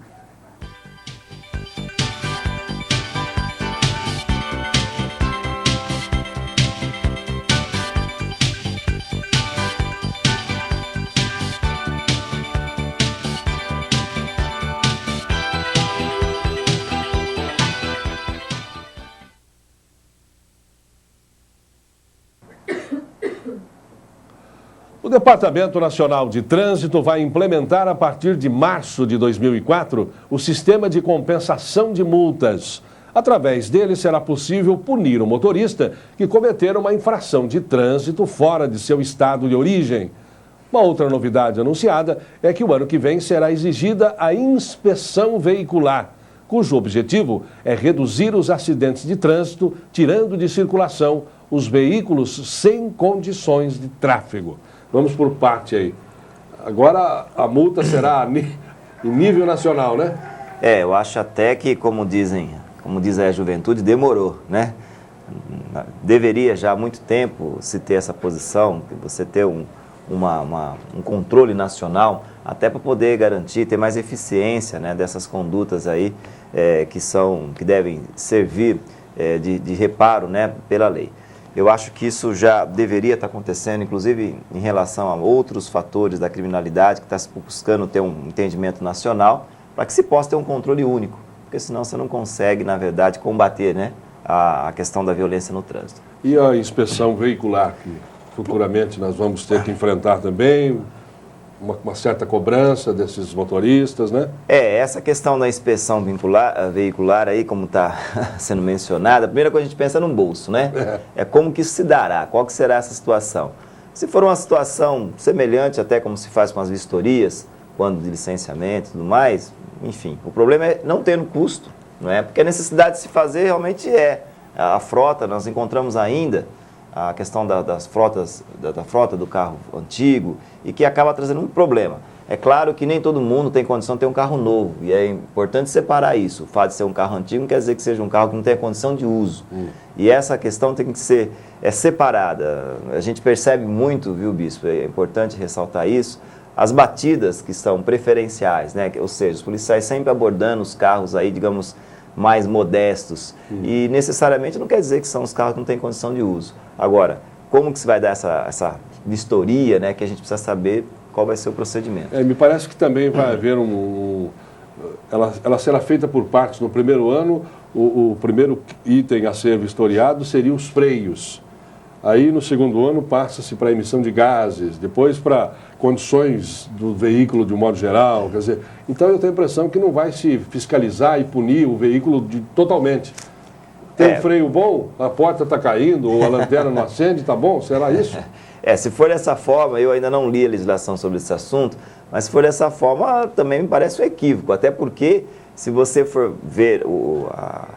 O Departamento Nacional de Trânsito vai implementar a partir de março de 2004 o sistema de compensação de multas. Através dele será possível punir o motorista que cometer uma infração de trânsito fora de seu estado de origem. Uma outra novidade anunciada é que o ano que vem será exigida a inspeção veicular, cujo objetivo é reduzir os acidentes de trânsito, tirando de circulação os veículos sem condições de tráfego. Vamos por parte aí. Agora a multa será em nível nacional, né? Eu acho até que, como diz a juventude, demorou, né? Deveria já há muito tempo se ter essa posição, você ter um controle nacional, até para poder garantir, ter mais eficiência, né, dessas condutas aí que devem servir de reparo, né, pela lei. Eu acho que isso já deveria estar acontecendo, inclusive em relação a outros fatores da criminalidade, que está buscando ter um entendimento nacional, para que se possa ter um controle único, porque senão você não consegue, na verdade, combater, né, a questão da violência no trânsito. E a inspeção veicular, que futuramente nós vamos ter que enfrentar também, uma certa cobrança desses motoristas, né? Essa questão da inspeção veicular aí, como está sendo mencionada, a primeira coisa que a gente pensa é no bolso, né? É como que isso se dará, qual que será essa situação. Se for uma situação semelhante até como se faz com as vistorias, quando de licenciamento e tudo mais, enfim, o problema é não ter no custo, não é? Porque a necessidade de se fazer realmente a frota, nós encontramos ainda a questão da frota do carro antigo e que acaba trazendo um problema. É claro que nem todo mundo tem condição de ter um carro novo e é importante separar isso. O fato de ser um carro antigo não quer dizer que seja um carro que não tenha condição de uso. E essa questão tem que ser separada. A gente percebe muito, viu, Bispo, é importante ressaltar isso, as batidas que são preferenciais, né? Ou seja, os policiais sempre abordando os carros aí, digamos, mais modestos. E necessariamente não quer dizer que são os carros que não têm condição de uso. Agora, como que se vai dar essa vistoria, né, que a gente precisa saber qual vai ser o procedimento. Me parece que também vai haver ela será feita por partes. No primeiro ano, o primeiro item a ser vistoriado seria os freios. Aí, no segundo ano, passa-se para emissão de gases, depois para condições do veículo de um modo geral. Quer dizer, então eu tenho a impressão que não vai se fiscalizar e punir o veículo totalmente. Tem um freio bom, a porta está caindo, ou a lanterna não acende, tá bom? Será isso? Se for dessa forma, eu ainda não li a legislação sobre esse assunto, mas se for dessa forma, também me parece um equívoco, até porque se você for ver,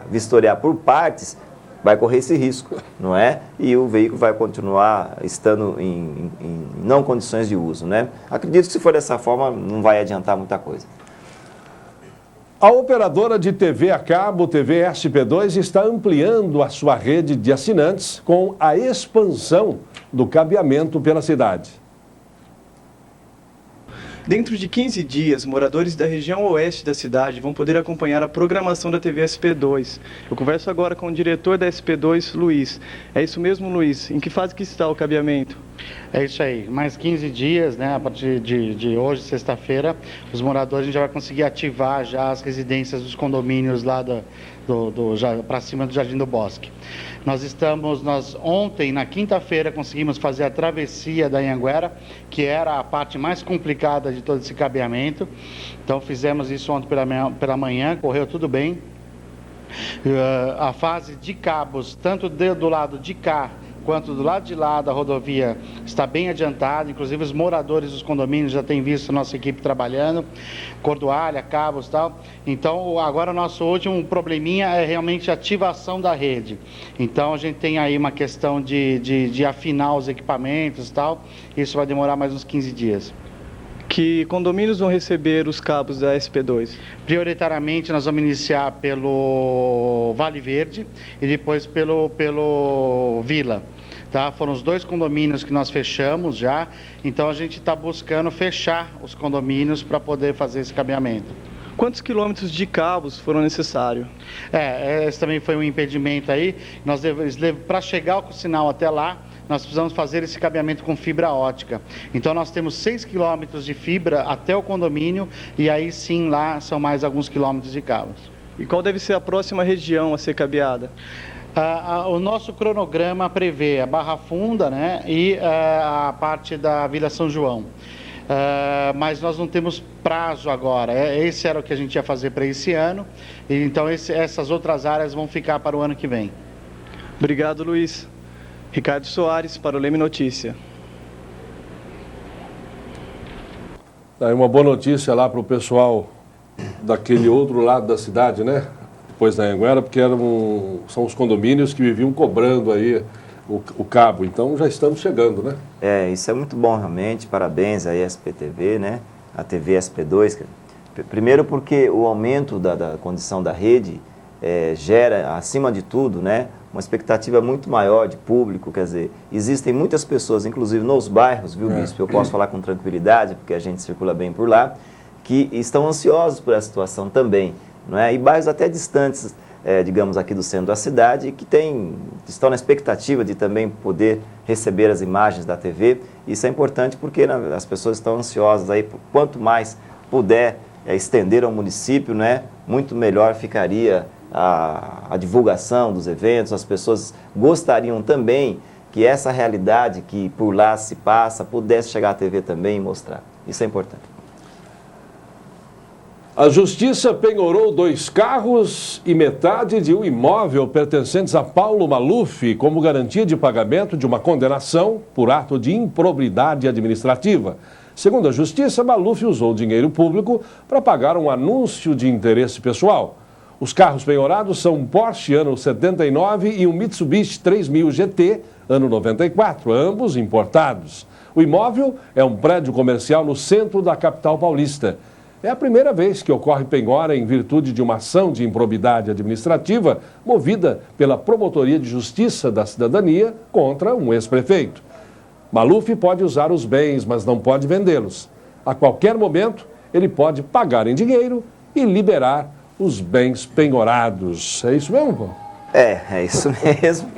vistoriar por partes, vai correr esse risco, não é? E o veículo vai continuar estando em não condições de uso, né? Acredito que se for dessa forma, não vai adiantar muita coisa. A operadora de TV a cabo, TV SP2, está ampliando a sua rede de assinantes com a expansão do cabeamento pela cidade. Dentro de 15 dias, moradores da região oeste da cidade vão poder acompanhar a programação da TV SP2. Eu converso agora com o diretor da SP2, Luiz. É isso mesmo, Luiz? Em que fase que está o cabeamento? É isso aí, mais 15 dias, né? A partir de hoje, sexta-feira, os moradores já vai conseguir ativar já as residências dos condomínios lá para cima do Jardim do Bosque. Nós ontem, na quinta-feira, conseguimos fazer a travessia da Anhanguera, que era a parte mais complicada de todo esse cabeamento. Então fizemos isso ontem pela manhã, correu tudo bem. A fase de cabos, tanto do lado de cá, quanto do lado de lá da rodovia, está bem adiantado. Inclusive os moradores dos condomínios já têm visto a nossa equipe trabalhando, cordoalha, cabos e tal. Então agora o nosso último probleminha é realmente a ativação da rede. Então a gente tem aí uma questão de afinar os equipamentos e tal. Isso vai demorar mais uns 15 dias. Que condomínios vão receber os cabos da SP2? Prioritariamente nós vamos iniciar pelo Vale Verde e depois pelo Vila. Tá? Foram os 2 condomínios que nós fechamos já, então a gente está buscando fechar os condomínios para poder fazer esse cabeamento. Quantos quilômetros de cabos foram necessários? Esse também foi um impedimento aí. Para chegar o sinal até lá, nós precisamos fazer esse cabeamento com fibra ótica. Então nós temos 6 quilômetros de fibra até o condomínio e aí sim lá são mais alguns quilômetros de cabos. E qual deve ser a próxima região a ser cabeada? O nosso cronograma prevê a Barra Funda, né, e a parte da Vila São João. Mas nós não temos prazo agora. Esse era o que a gente ia fazer para esse ano. E então essas outras áreas vão ficar para o ano que vem. Obrigado, Luiz. Ricardo Soares para o Leme Notícia. Aí uma boa notícia lá para o pessoal daquele outro lado da cidade, né? Depois da Anhanguera, porque são os condomínios que viviam cobrando aí o cabo. Então já estamos chegando, né? Isso é muito bom realmente. Parabéns aí à SPTV, né? A TV SP2. Primeiro porque o aumento da condição da rede gera, acima de tudo, né, uma expectativa muito maior de público. Quer dizer, existem muitas pessoas, inclusive nos bairros, viu, Bispo? Eu posso falar com tranquilidade, porque a gente circula bem por lá, que estão ansiosos por essa situação também, não é? E bairros até distantes, digamos, aqui do centro da cidade, que estão na expectativa de também poder receber as imagens da TV. Isso é importante porque as pessoas estão ansiosas aí, quanto mais puder estender ao município, né, muito melhor ficaria a divulgação dos eventos. As pessoas gostariam também que essa realidade que por lá se passa pudesse chegar à TV também e mostrar. Isso é importante. A Justiça penhorou 2 carros e metade de um imóvel pertencentes a Paulo Maluf como garantia de pagamento de uma condenação por ato de improbidade administrativa. Segundo a Justiça, Maluf usou dinheiro público para pagar um anúncio de interesse pessoal. Os carros penhorados são um Porsche ano 79 e um Mitsubishi 3000 GT ano 94, ambos importados. O imóvel é um prédio comercial no centro da capital paulista. É a primeira vez que ocorre penhora em virtude de uma ação de improbidade administrativa movida pela Promotoria de Justiça da Cidadania contra um ex-prefeito. Maluf pode usar os bens, mas não pode vendê-los. A qualquer momento, ele pode pagar em dinheiro e liberar os bens penhorados. É isso mesmo, Paulo? É isso mesmo.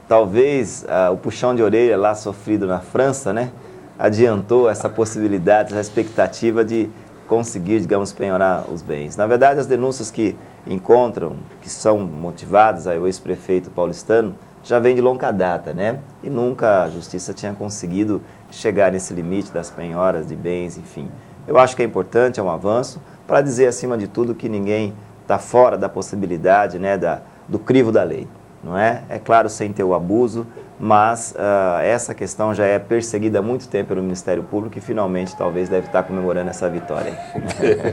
Talvez o puxão de orelha lá sofrido na França, né, adiantou essa possibilidade, essa expectativa de conseguir, digamos, penhorar os bens. Na verdade, as denúncias que encontram, que são motivadas ao ex-prefeito paulistano, já vem de longa data, né? E nunca a Justiça tinha conseguido chegar nesse limite das penhoras de bens, enfim. Eu acho que é importante, é um avanço, para dizer, acima de tudo, que ninguém está fora da possibilidade, né, do crivo da lei, não é? É claro, sem ter o abuso, mas essa questão já é perseguida há muito tempo pelo Ministério Público e finalmente talvez deve estar comemorando essa vitória.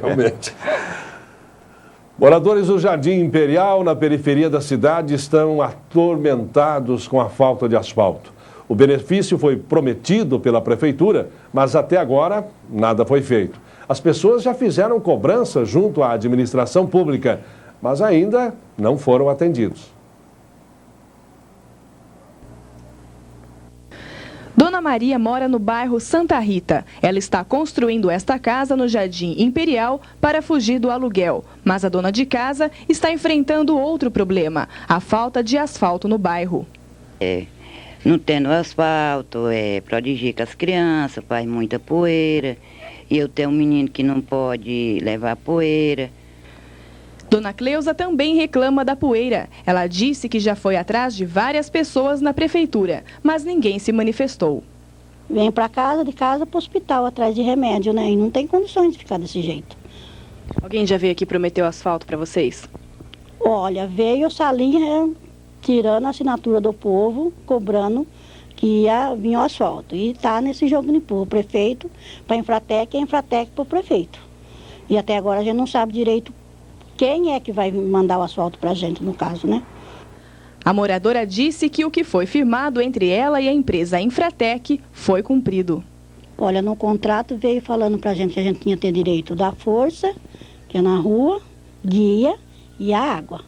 Realmente. Moradores do Jardim Imperial, na periferia da cidade, estão atormentados com a falta de asfalto. O benefício foi prometido pela prefeitura, mas até agora nada foi feito. As pessoas já fizeram cobrança junto à administração pública, mas ainda não foram atendidos. Dona Maria mora no bairro Santa Rita. Ela está construindo esta casa no Jardim Imperial para fugir do aluguel. Mas a dona de casa está enfrentando outro problema, a falta de asfalto no bairro. Não tendo asfalto, prodigir com as crianças, faz muita poeira. E eu tenho um menino que não pode levar poeira. Dona Cleusa também reclama da poeira. Ela disse que já foi atrás de várias pessoas na prefeitura, mas ninguém se manifestou. Vem para casa, de casa para o hospital, atrás de remédio, né? E não tem condições de ficar desse jeito. Alguém já veio aqui e prometeu asfalto para vocês? Olha, veio o Salinha tirando a assinatura do povo, cobrando que ia vir o asfalto. E está nesse jogo de povo, prefeito para a Infratec e a Infratec para o prefeito. E até agora a gente não sabe direito quem é que vai mandar o asfalto para a gente, no caso, né? A moradora disse que o que foi firmado entre ela e a empresa Infratec foi cumprido. Olha, no contrato veio falando para a gente que a gente tinha que ter direito da força, que é na rua, guia e a água.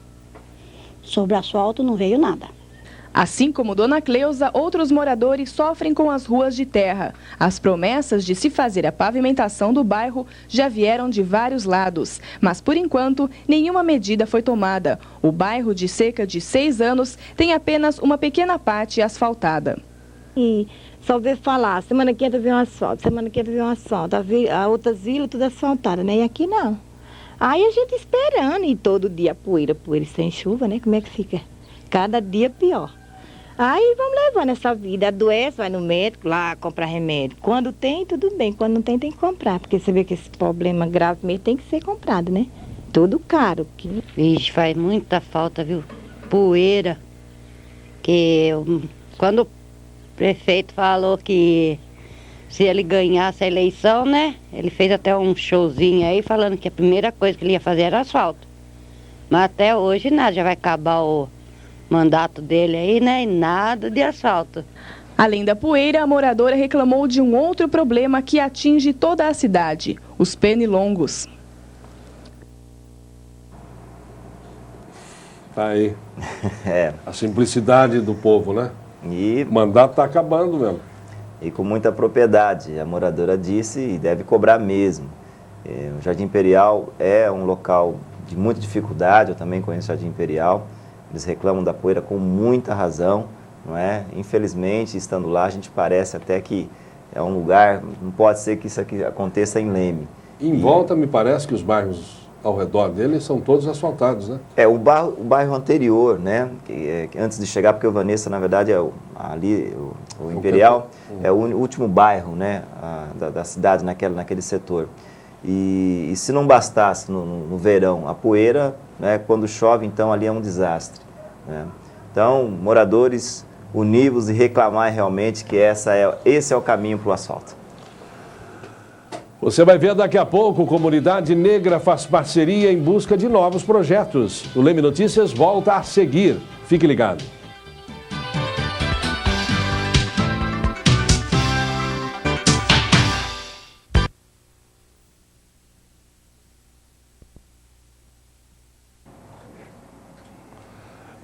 Sobre asfalto não veio nada. Assim como Dona Cleusa, outros moradores sofrem com as ruas de terra. As promessas de se fazer a pavimentação do bairro já vieram de vários lados, mas por enquanto nenhuma medida foi tomada. O bairro, de cerca de 6 anos, tem apenas uma pequena parte asfaltada. E só ver falar, semana que entra vem um asfalto, semana que entra vem um asfalto, a outras ilhas tudo asfaltada, né? E aqui não. Aí a gente esperando, e todo dia poeira sem chuva, né? Como é que fica? Cada dia pior. Aí vamos levando essa vida, adoece, vai no médico lá, comprar remédio. Quando tem, tudo bem, quando não tem que comprar, porque você vê que esse problema grave mesmo tem que ser comprado, né? Tudo caro. Vixe, faz muita falta, viu? Poeira. Quando o prefeito falou que se ele ganhasse a eleição, né? Ele fez até um showzinho aí falando que a primeira coisa que ele ia fazer era asfalto. Mas até hoje nada, já vai acabar o mandato dele aí, né? E nada de asfalto. Além da poeira, a moradora reclamou de um outro problema que atinge toda a cidade, os pernilongos. Tá aí. A simplicidade do povo, né? E o mandato está acabando mesmo. E com muita propriedade, a moradora disse, e deve cobrar mesmo. O Jardim Imperial é um local de muita dificuldade, eu também conheço o Jardim Imperial. Eles reclamam da poeira com muita razão, não é? Infelizmente, estando lá, a gente parece até que é um lugar, não pode ser que isso aqui aconteça em Leme. Em volta, me parece que os bairros ao redor dele são todos asfaltados, né? O bairro anterior, né? Que antes de chegar, porque o Vanessa, na verdade, o Imperial é o último bairro, né? Da cidade naquele setor. E se não bastasse no verão a poeira, né, quando chove, então ali é um desastre, né? Então, moradores, univos e reclamar realmente que esse é o caminho para o asfalto. Você vai ver daqui a pouco, Comunidade Negra faz parceria em busca de novos projetos. O Leme Notícias volta a seguir. Fique ligado.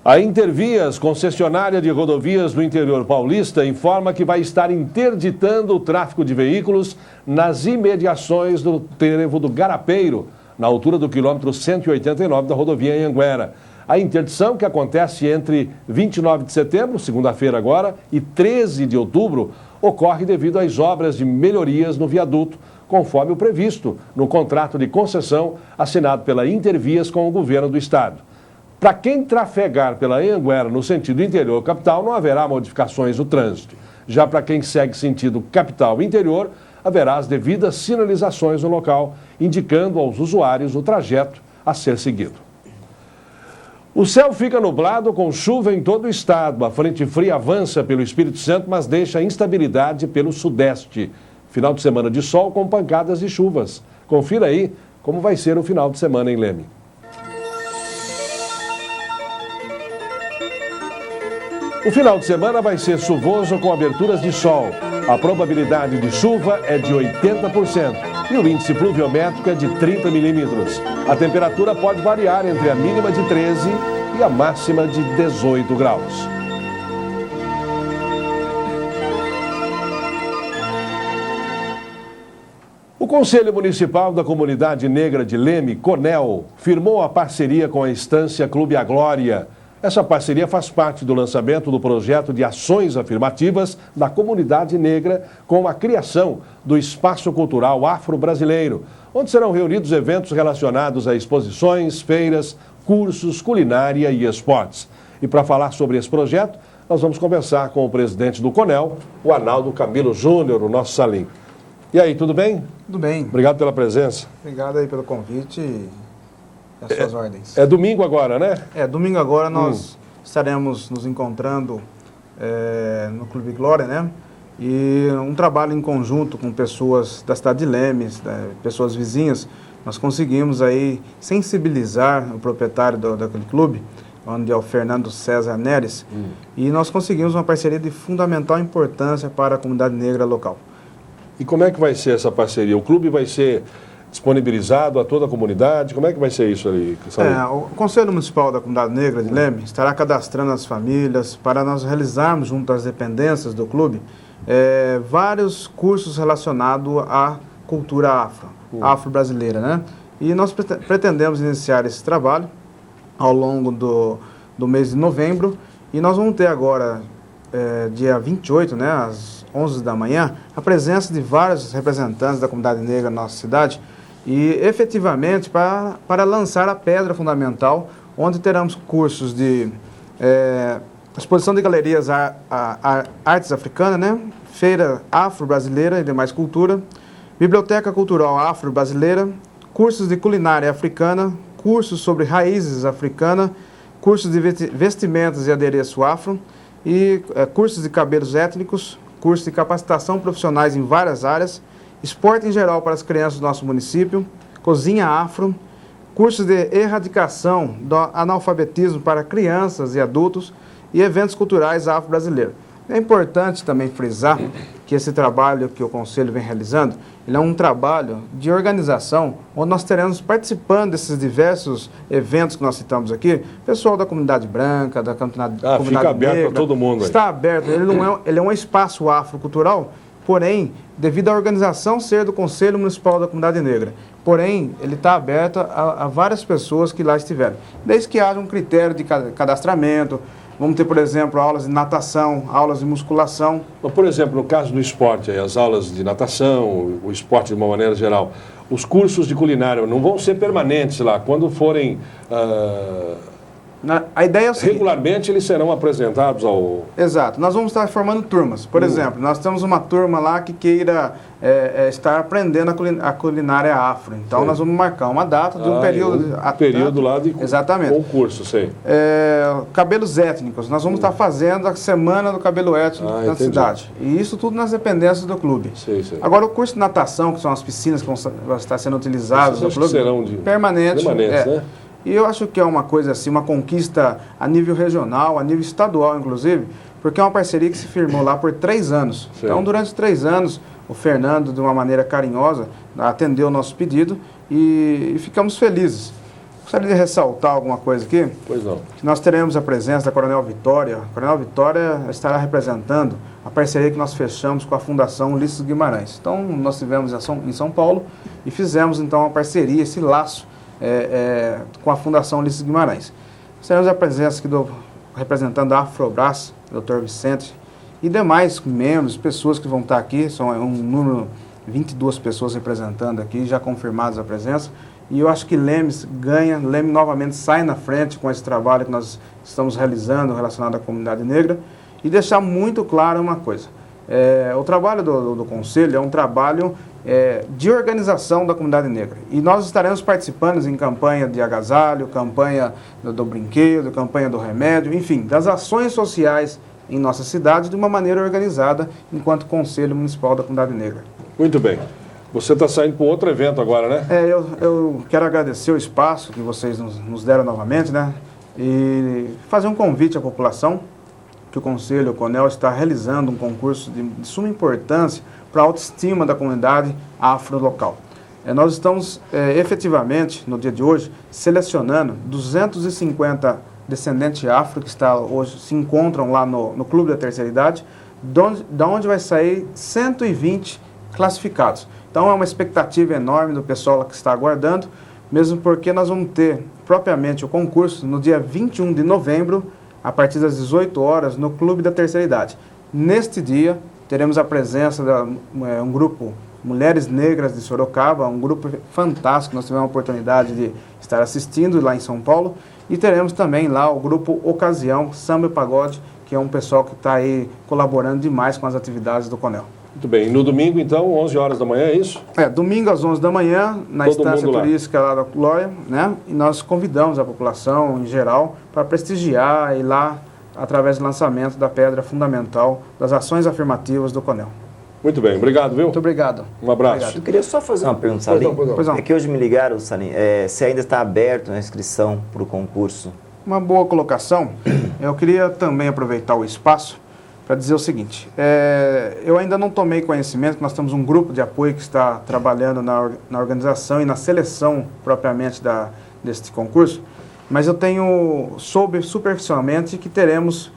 A Intervias, concessionária de rodovias do interior paulista, informa que vai estar interditando o tráfego de veículos nas imediações do trevo do Garapeiro, na altura do quilômetro 189 da rodovia Anhanguera. A interdição, que acontece entre 29 de setembro, segunda-feira agora, e 13 de outubro, ocorre devido às obras de melhorias no viaduto, conforme o previsto no contrato de concessão assinado pela Intervias com o governo do estado. Para quem trafegar pela Anhanguera no sentido interior capital, não haverá modificações no trânsito. Já para quem segue sentido capital interior, haverá as devidas sinalizações no local, indicando aos usuários o trajeto a ser seguido. O céu fica nublado com chuva em todo o estado. A frente fria avança pelo Espírito Santo, mas deixa instabilidade pelo sudeste. Final de semana de sol com pancadas de chuvas. Confira aí como vai ser o final de semana em Leme. O final de semana vai ser chuvoso com aberturas de sol. A probabilidade de chuva é de 80% e o índice pluviométrico é de 30 milímetros. A temperatura pode variar entre a mínima de 13 e a máxima de 18 graus. O Conselho Municipal da Comunidade Negra de Leme, CONEL, firmou a parceria com a Estância Clube A Glória. Essa parceria faz parte do lançamento do projeto de ações afirmativas da comunidade negra com a criação do Espaço Cultural Afro-Brasileiro, onde serão reunidos eventos relacionados a exposições, feiras, cursos, culinária e esportes. E para falar sobre esse projeto, nós vamos conversar com o presidente do CONEL, o Arnaldo Camilo Júnior, o nosso Salim. E aí, tudo bem? Tudo bem. Obrigado pela presença. Obrigado aí pelo convite e as suas ordens. É domingo agora, né? Domingo agora nós estaremos nos encontrando no Clube Glória, né? E um trabalho em conjunto com pessoas da cidade de Leme, pessoas vizinhas, nós conseguimos aí sensibilizar o proprietário daquele clube, onde é o Fernando César Neres, e nós conseguimos uma parceria de fundamental importância para a comunidade negra local. E como é que vai ser essa parceria? O clube vai ser disponibilizado a toda a comunidade? Como é que vai ser isso ali? O Conselho Municipal da Comunidade Negra de Leme estará cadastrando as famílias para nós realizarmos junto às dependências do clube vários cursos relacionados à cultura afro-brasileira, né? E nós pretendemos iniciar esse trabalho ao longo do mês de novembro e nós vamos ter agora, dia 28, né, às 11 da manhã, a presença de vários representantes da comunidade negra na nossa cidade e efetivamente para lançar a pedra fundamental, onde teremos cursos de exposição de galerias artes africanas, né? Feira afro-brasileira e demais cultura, biblioteca cultural afro-brasileira, cursos de culinária africana, cursos sobre raízes africanas, cursos de vestimentas e adereço afro e cursos de cabelos étnicos, cursos de capacitação profissionais em várias áreas, esporte em geral para as crianças do nosso município, cozinha afro, cursos de erradicação do analfabetismo para crianças e adultos e eventos culturais afro-brasileiros. É importante também frisar que esse trabalho que o Conselho vem realizando, ele é um trabalho de organização, onde nós teremos participando desses diversos eventos que nós citamos aqui, pessoal da comunidade branca, da comunidade fica aberto negra, para todo mundo aí. Está aberto, ele é um espaço afrocultural, porém, devido à organização ser do Conselho Municipal da Comunidade Negra, porém, ele está aberto a várias pessoas que lá estiverem, desde que haja um critério de cadastramento. Vamos ter, por exemplo, aulas de natação, aulas de musculação. Por exemplo, no caso do esporte, as aulas de natação, o esporte de uma maneira geral, os cursos de culinária não vão ser permanentes lá. Quando forem... A ideia é o seguinte, regularmente eles serão apresentados ao... Exato. Nós vamos estar formando turmas. Por exemplo, nós temos uma turma lá que queira estar aprendendo a culinária afro. Então, nós vamos marcar uma data de um período... período lá de concurso, sei. Cabelos étnicos. Nós vamos estar fazendo a semana do cabelo étnico na cidade. E isso tudo nas dependências do clube. Sei. Agora, o curso de natação, que são as piscinas que vão estar sendo utilizadas no clube, serão permanentes, né? E eu acho que é uma coisa assim, uma conquista a nível regional, a nível estadual, inclusive, porque é uma parceria que se firmou lá por 3 anos. Sim. Então, durante 3 anos, o Fernando, de uma maneira carinhosa, atendeu o nosso pedido e ficamos felizes. Gostaria de ressaltar alguma coisa aqui? Pois não. Que nós teremos a presença da Coronel Vitória. A Coronel Vitória estará representando a parceria que nós fechamos com a Fundação Ulisses Guimarães. Então, nós tivemos em São Paulo e fizemos, então, uma parceria, esse laço, com a Fundação Ulisses Guimarães. Teremos a presença aqui do representante da Afrobras, Dr. Vicente, e demais membros, pessoas que vão estar aqui, são um número, 22 pessoas representando aqui, já confirmadas a presença, E eu acho que Leme ganha, Leme novamente sai na frente com esse trabalho que nós estamos realizando relacionado à comunidade negra. E deixar muito claro uma coisa, o trabalho do Conselho é um trabalho de organização da comunidade negra. E nós estaremos participando em campanha de agasalho, campanha do brinquedo, campanha do remédio, enfim, das ações sociais em nossa cidade de uma maneira organizada enquanto Conselho Municipal da Comunidade Negra. Muito bem. Você está saindo para outro evento agora, né? Eu quero agradecer o espaço que vocês nos deram novamente, né? E fazer um convite à população que o Conselho, o CONEL, está realizando um concurso de suma importância para a autoestima da comunidade afro-local. Nós estamos, efetivamente, no dia de hoje, selecionando 250 descendentes afro que hoje se encontram lá no Clube da Terceira Idade, da onde vai sair 120 classificados. Então é uma expectativa enorme do pessoal que está aguardando, mesmo porque nós vamos ter propriamente o concurso no dia 21 de novembro, a partir das 18 horas, no Clube da Terceira Idade. Neste dia, teremos a presença de um grupo Mulheres Negras de Sorocaba, um grupo fantástico, nós tivemos a oportunidade de estar assistindo lá em São Paulo, e teremos também lá o grupo Ocasião Samba e Pagode, que é um pessoal que está aí colaborando demais com as atividades do CONEL. Muito bem. E no domingo, então, 11 horas da manhã, é isso? Domingo às 11 da manhã, na Estância Turística lá da Glória, né? E nós convidamos a população em geral para prestigiar e lá, através do lançamento da pedra fundamental das ações afirmativas do CONEL. Muito bem. Obrigado, viu? Muito obrigado. Um abraço. Obrigado. Eu queria só fazer uma pergunta, Salim. É que hoje me ligaram, Salim, se ainda está aberto a inscrição para o concurso. Uma boa colocação. Eu queria também aproveitar o espaço para dizer o seguinte, eu ainda não tomei conhecimento que nós temos um grupo de apoio que está trabalhando na organização e na seleção propriamente deste concurso, mas eu soube superficialmente que teremos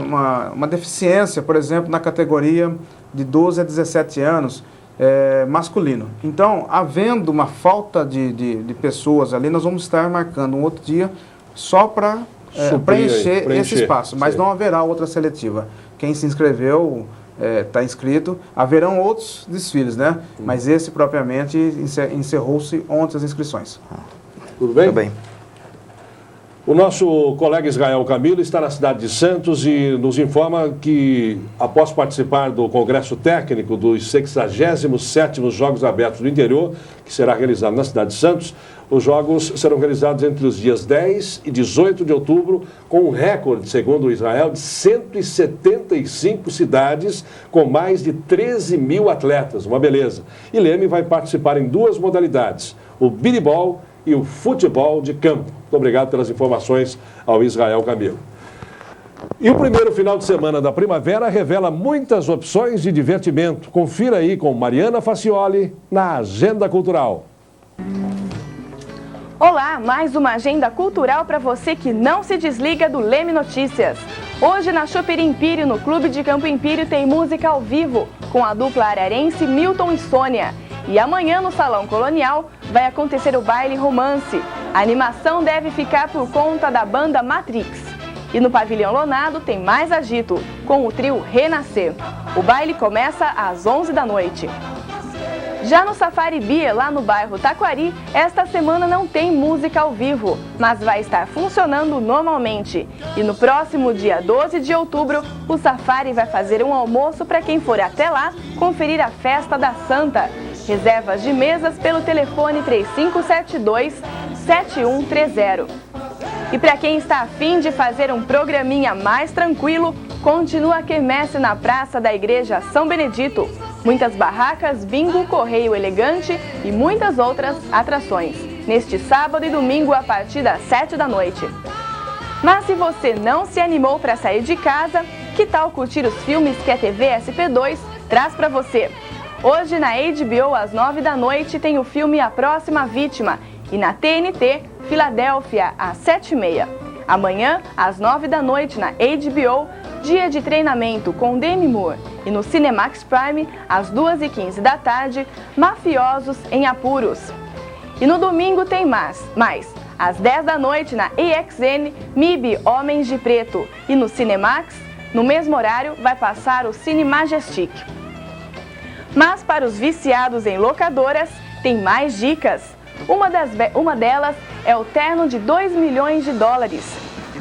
uma deficiência, por exemplo, na categoria de 12 a 17 anos masculino. Então, havendo uma falta de pessoas ali, nós vamos estar marcando um outro dia só para preencher esse espaço, mas não haverá outra seletiva. Quem se inscreveu está inscrito. Haverão outros desfiles, né? Mas esse propriamente encerrou-se ontem as inscrições. Tudo bem? Tudo bem. O nosso colega Israel Camilo está na cidade de Santos e nos informa que, após participar do Congresso Técnico dos 67º Jogos Abertos do Interior, que será realizado na cidade de Santos, os jogos serão realizados entre os dias 10 e 18 de outubro, com um recorde, segundo o Israel, de 175 cidades, com mais de 13 mil atletas, uma beleza. E Leme vai participar em duas modalidades, o biribol e o futebol de campo. Muito obrigado pelas informações ao Israel Camilo. E o primeiro final de semana da primavera revela muitas opções de divertimento. Confira aí com Mariana Facioli na Agenda Cultural. Olá, mais uma agenda cultural para você que não se desliga do Leme Notícias. Hoje na Choperia Empírio, no Clube de Campo Empírio, tem música ao vivo com a dupla ararense Milton e Sônia. E amanhã no Salão Colonial vai acontecer o baile Romance. A animação deve ficar por conta da banda Matrix. E no Pavilhão Lonado tem mais agito, com o trio Renascer. O baile começa às 11 da noite. Já no Safari Beer, lá no bairro Taquari, esta semana não tem música ao vivo, mas vai estar funcionando normalmente. E no próximo dia 12 de outubro, o Safari vai fazer um almoço para quem for até lá conferir a Festa da Santa. Reservas de mesas pelo telefone 3572-7130. E para quem está a fim de fazer um programinha mais tranquilo, continua a quermesse na Praça da Igreja São Benedito. Muitas barracas, bingo, correio elegante e muitas outras atrações. Neste sábado e domingo a partir das 7 da noite. Mas se você não se animou para sair de casa, que tal curtir os filmes que a TV SP2 traz para você? Hoje na HBO às 9 da noite tem o filme A Próxima Vítima e na TNT, Filadélfia às 7h30. Amanhã às 9 da noite na HBO, Dia de Treinamento com Demi Moore. E no Cinemax Prime, às 2h15 da tarde, Mafiosos em Apuros. E no domingo tem mais. Às 10 da noite na EXN, MIB Homens de Preto. E no Cinemax, no mesmo horário, vai passar o Cine Majestic. Mas para os viciados em locadoras, tem mais dicas. Uma delas é o terno de 2 milhões de dólares.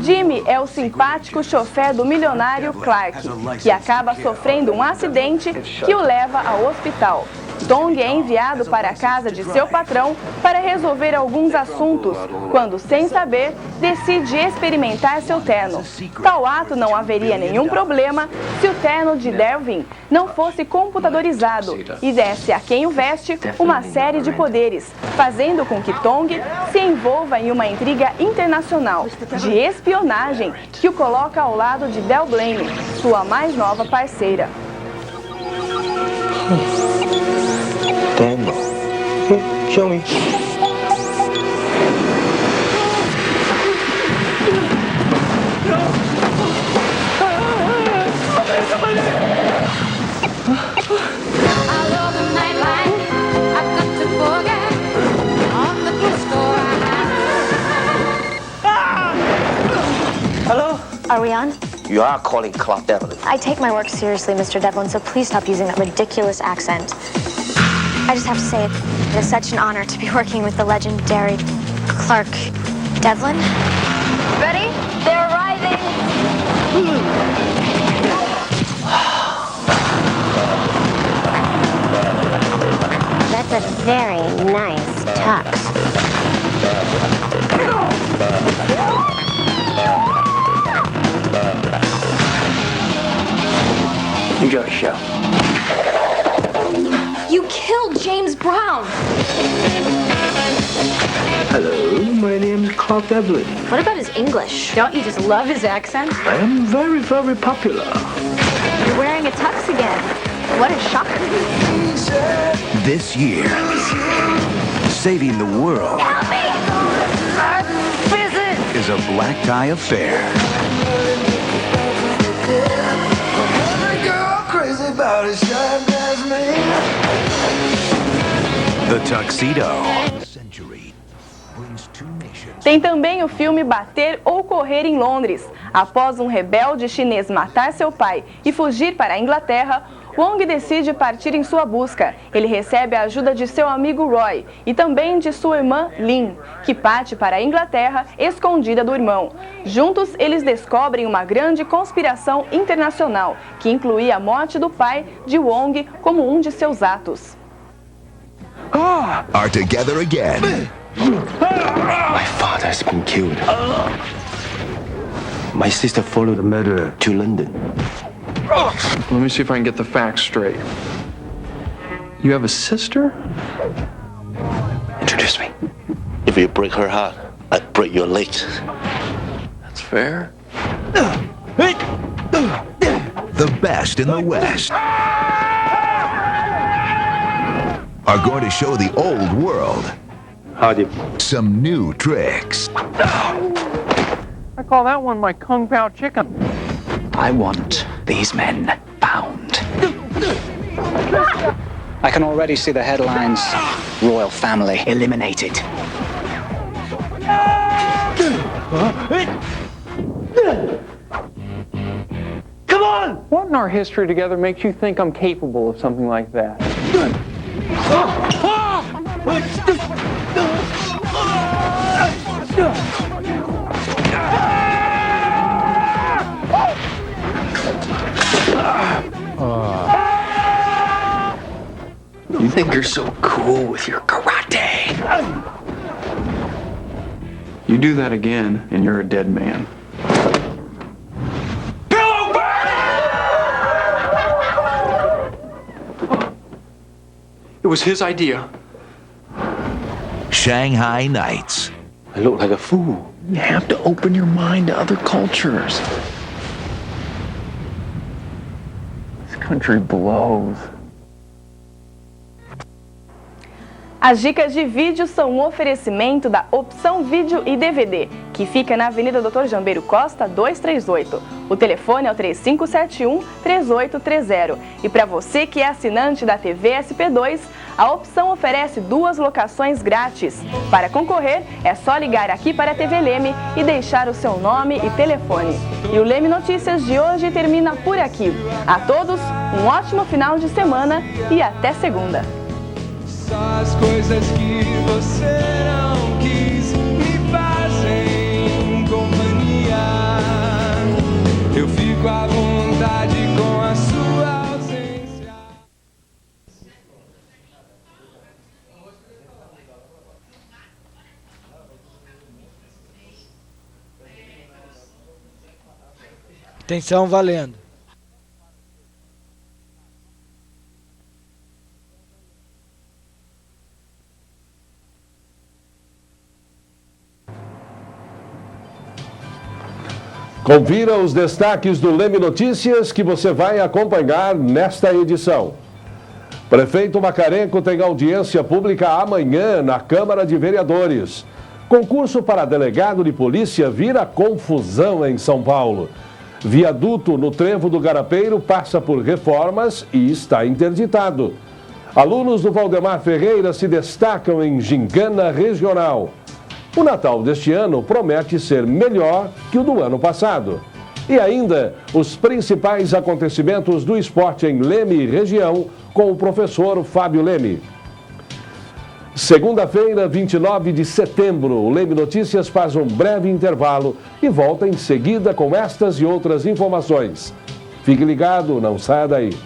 Jimmy é o simpático chofer do milionário Clark, que acaba sofrendo um acidente que o leva ao hospital. Tong é enviado para a casa de seu patrão para resolver alguns assuntos, quando, sem saber, decide experimentar seu terno. Tal ato não haveria nenhum problema se o terno de Delvin não fosse computadorizado e desse a quem o veste uma série de poderes, fazendo com que Tong se envolva em uma intriga internacional de espionagem que o coloca ao lado de Del Blaney, sua mais nova parceira. Daniel, show me. Hello? Are we on? You are calling Clark Devlin. I take my work seriously, Mr. Devlin, so please stop using that ridiculous accent. I just have to say, it is such an honor to be working with the legendary Clark Devlin. Ready? They're arriving! That's a very nice tux. Enjoy the show. You killed James Brown! Hello, my name is Clark Devlin. What about his English? Don't you just love his accent? I am very, very popular. You're wearing a tux again. What a shocker. This year, saving the world is a black tie affair. The Tuxedo. Tem também o filme Bater ou Correr em Londres. Após um rebelde chinês matar seu pai e fugir para a Inglaterra, Wong decide partir em sua busca. Ele recebe a ajuda de seu amigo Roy e também de sua irmã Lin, que parte para a Inglaterra escondida do irmão. Juntos, eles descobrem uma grande conspiração internacional, que incluía a morte do pai de Wong como um de seus atos. Are together again. My father has been killed. My sister followed the murderer to London. Let me see if I can get the facts straight. You have a sister? Introduce me. If you break her heart, I break your legs. That's fair. The best in the West are going to show the old world some new tricks. I call that one my Kung Pao chicken. I want these men bound. I can already see the headlines. Royal family eliminated. Come on! What in our history together makes you think I'm capable of something like that? You think you're so cool with your karate? You do that again, and you're a dead man. It was his idea. Shanghai Nights. I look like a fool. You have to open your mind to other cultures. This country blows. As dicas de vídeo são um oferecimento da Opção Vídeo e DVD, que fica na Avenida Dr. Jambeiro Costa, 238. O telefone é o 3571-3830. E para você que é assinante da TV SP2, a Opção oferece 2 locações grátis. Para concorrer, é só ligar aqui para a TV Leme e deixar o seu nome e telefone. E o Leme Notícias de hoje termina por aqui. A todos, um ótimo final de semana e até segunda. Só as coisas que você não quis me fazem companhia. Eu fico à vontade com a sua ausência. Atenção, valendo. Confira os destaques do Leme Notícias que você vai acompanhar nesta edição. Prefeito Macarenco tem audiência pública amanhã na Câmara de Vereadores. Concurso para delegado de polícia vira confusão em São Paulo. Viaduto no Trevo do Garapeiro passa por reformas e está interditado. Alunos do Valdemar Ferreira se destacam em gincana regional. O Natal deste ano promete ser melhor que o do ano passado. E ainda, os principais acontecimentos do esporte em Leme e região com o professor Fábio Leme. Segunda-feira, 29 de setembro, o Leme Notícias faz um breve intervalo e volta em seguida com estas e outras informações. Fique ligado, não saia daí.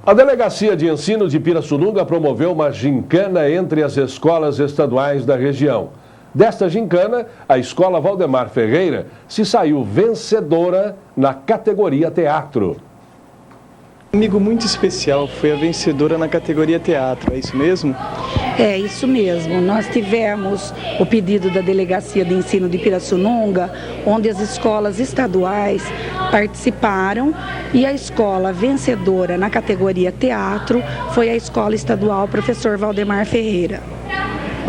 A Delegacia de Ensino de Pirassununga promoveu uma gincana entre as escolas estaduais da região. Desta gincana, a Escola Valdemar Ferreira se saiu vencedora na categoria teatro. Um amigo muito especial foi a vencedora na categoria teatro, é isso mesmo? É isso mesmo. Nós tivemos o pedido da Delegacia de Ensino de Pirassununga, onde as escolas estaduais participaram e a escola vencedora na categoria teatro foi a Escola Estadual Professor Valdemar Ferreira.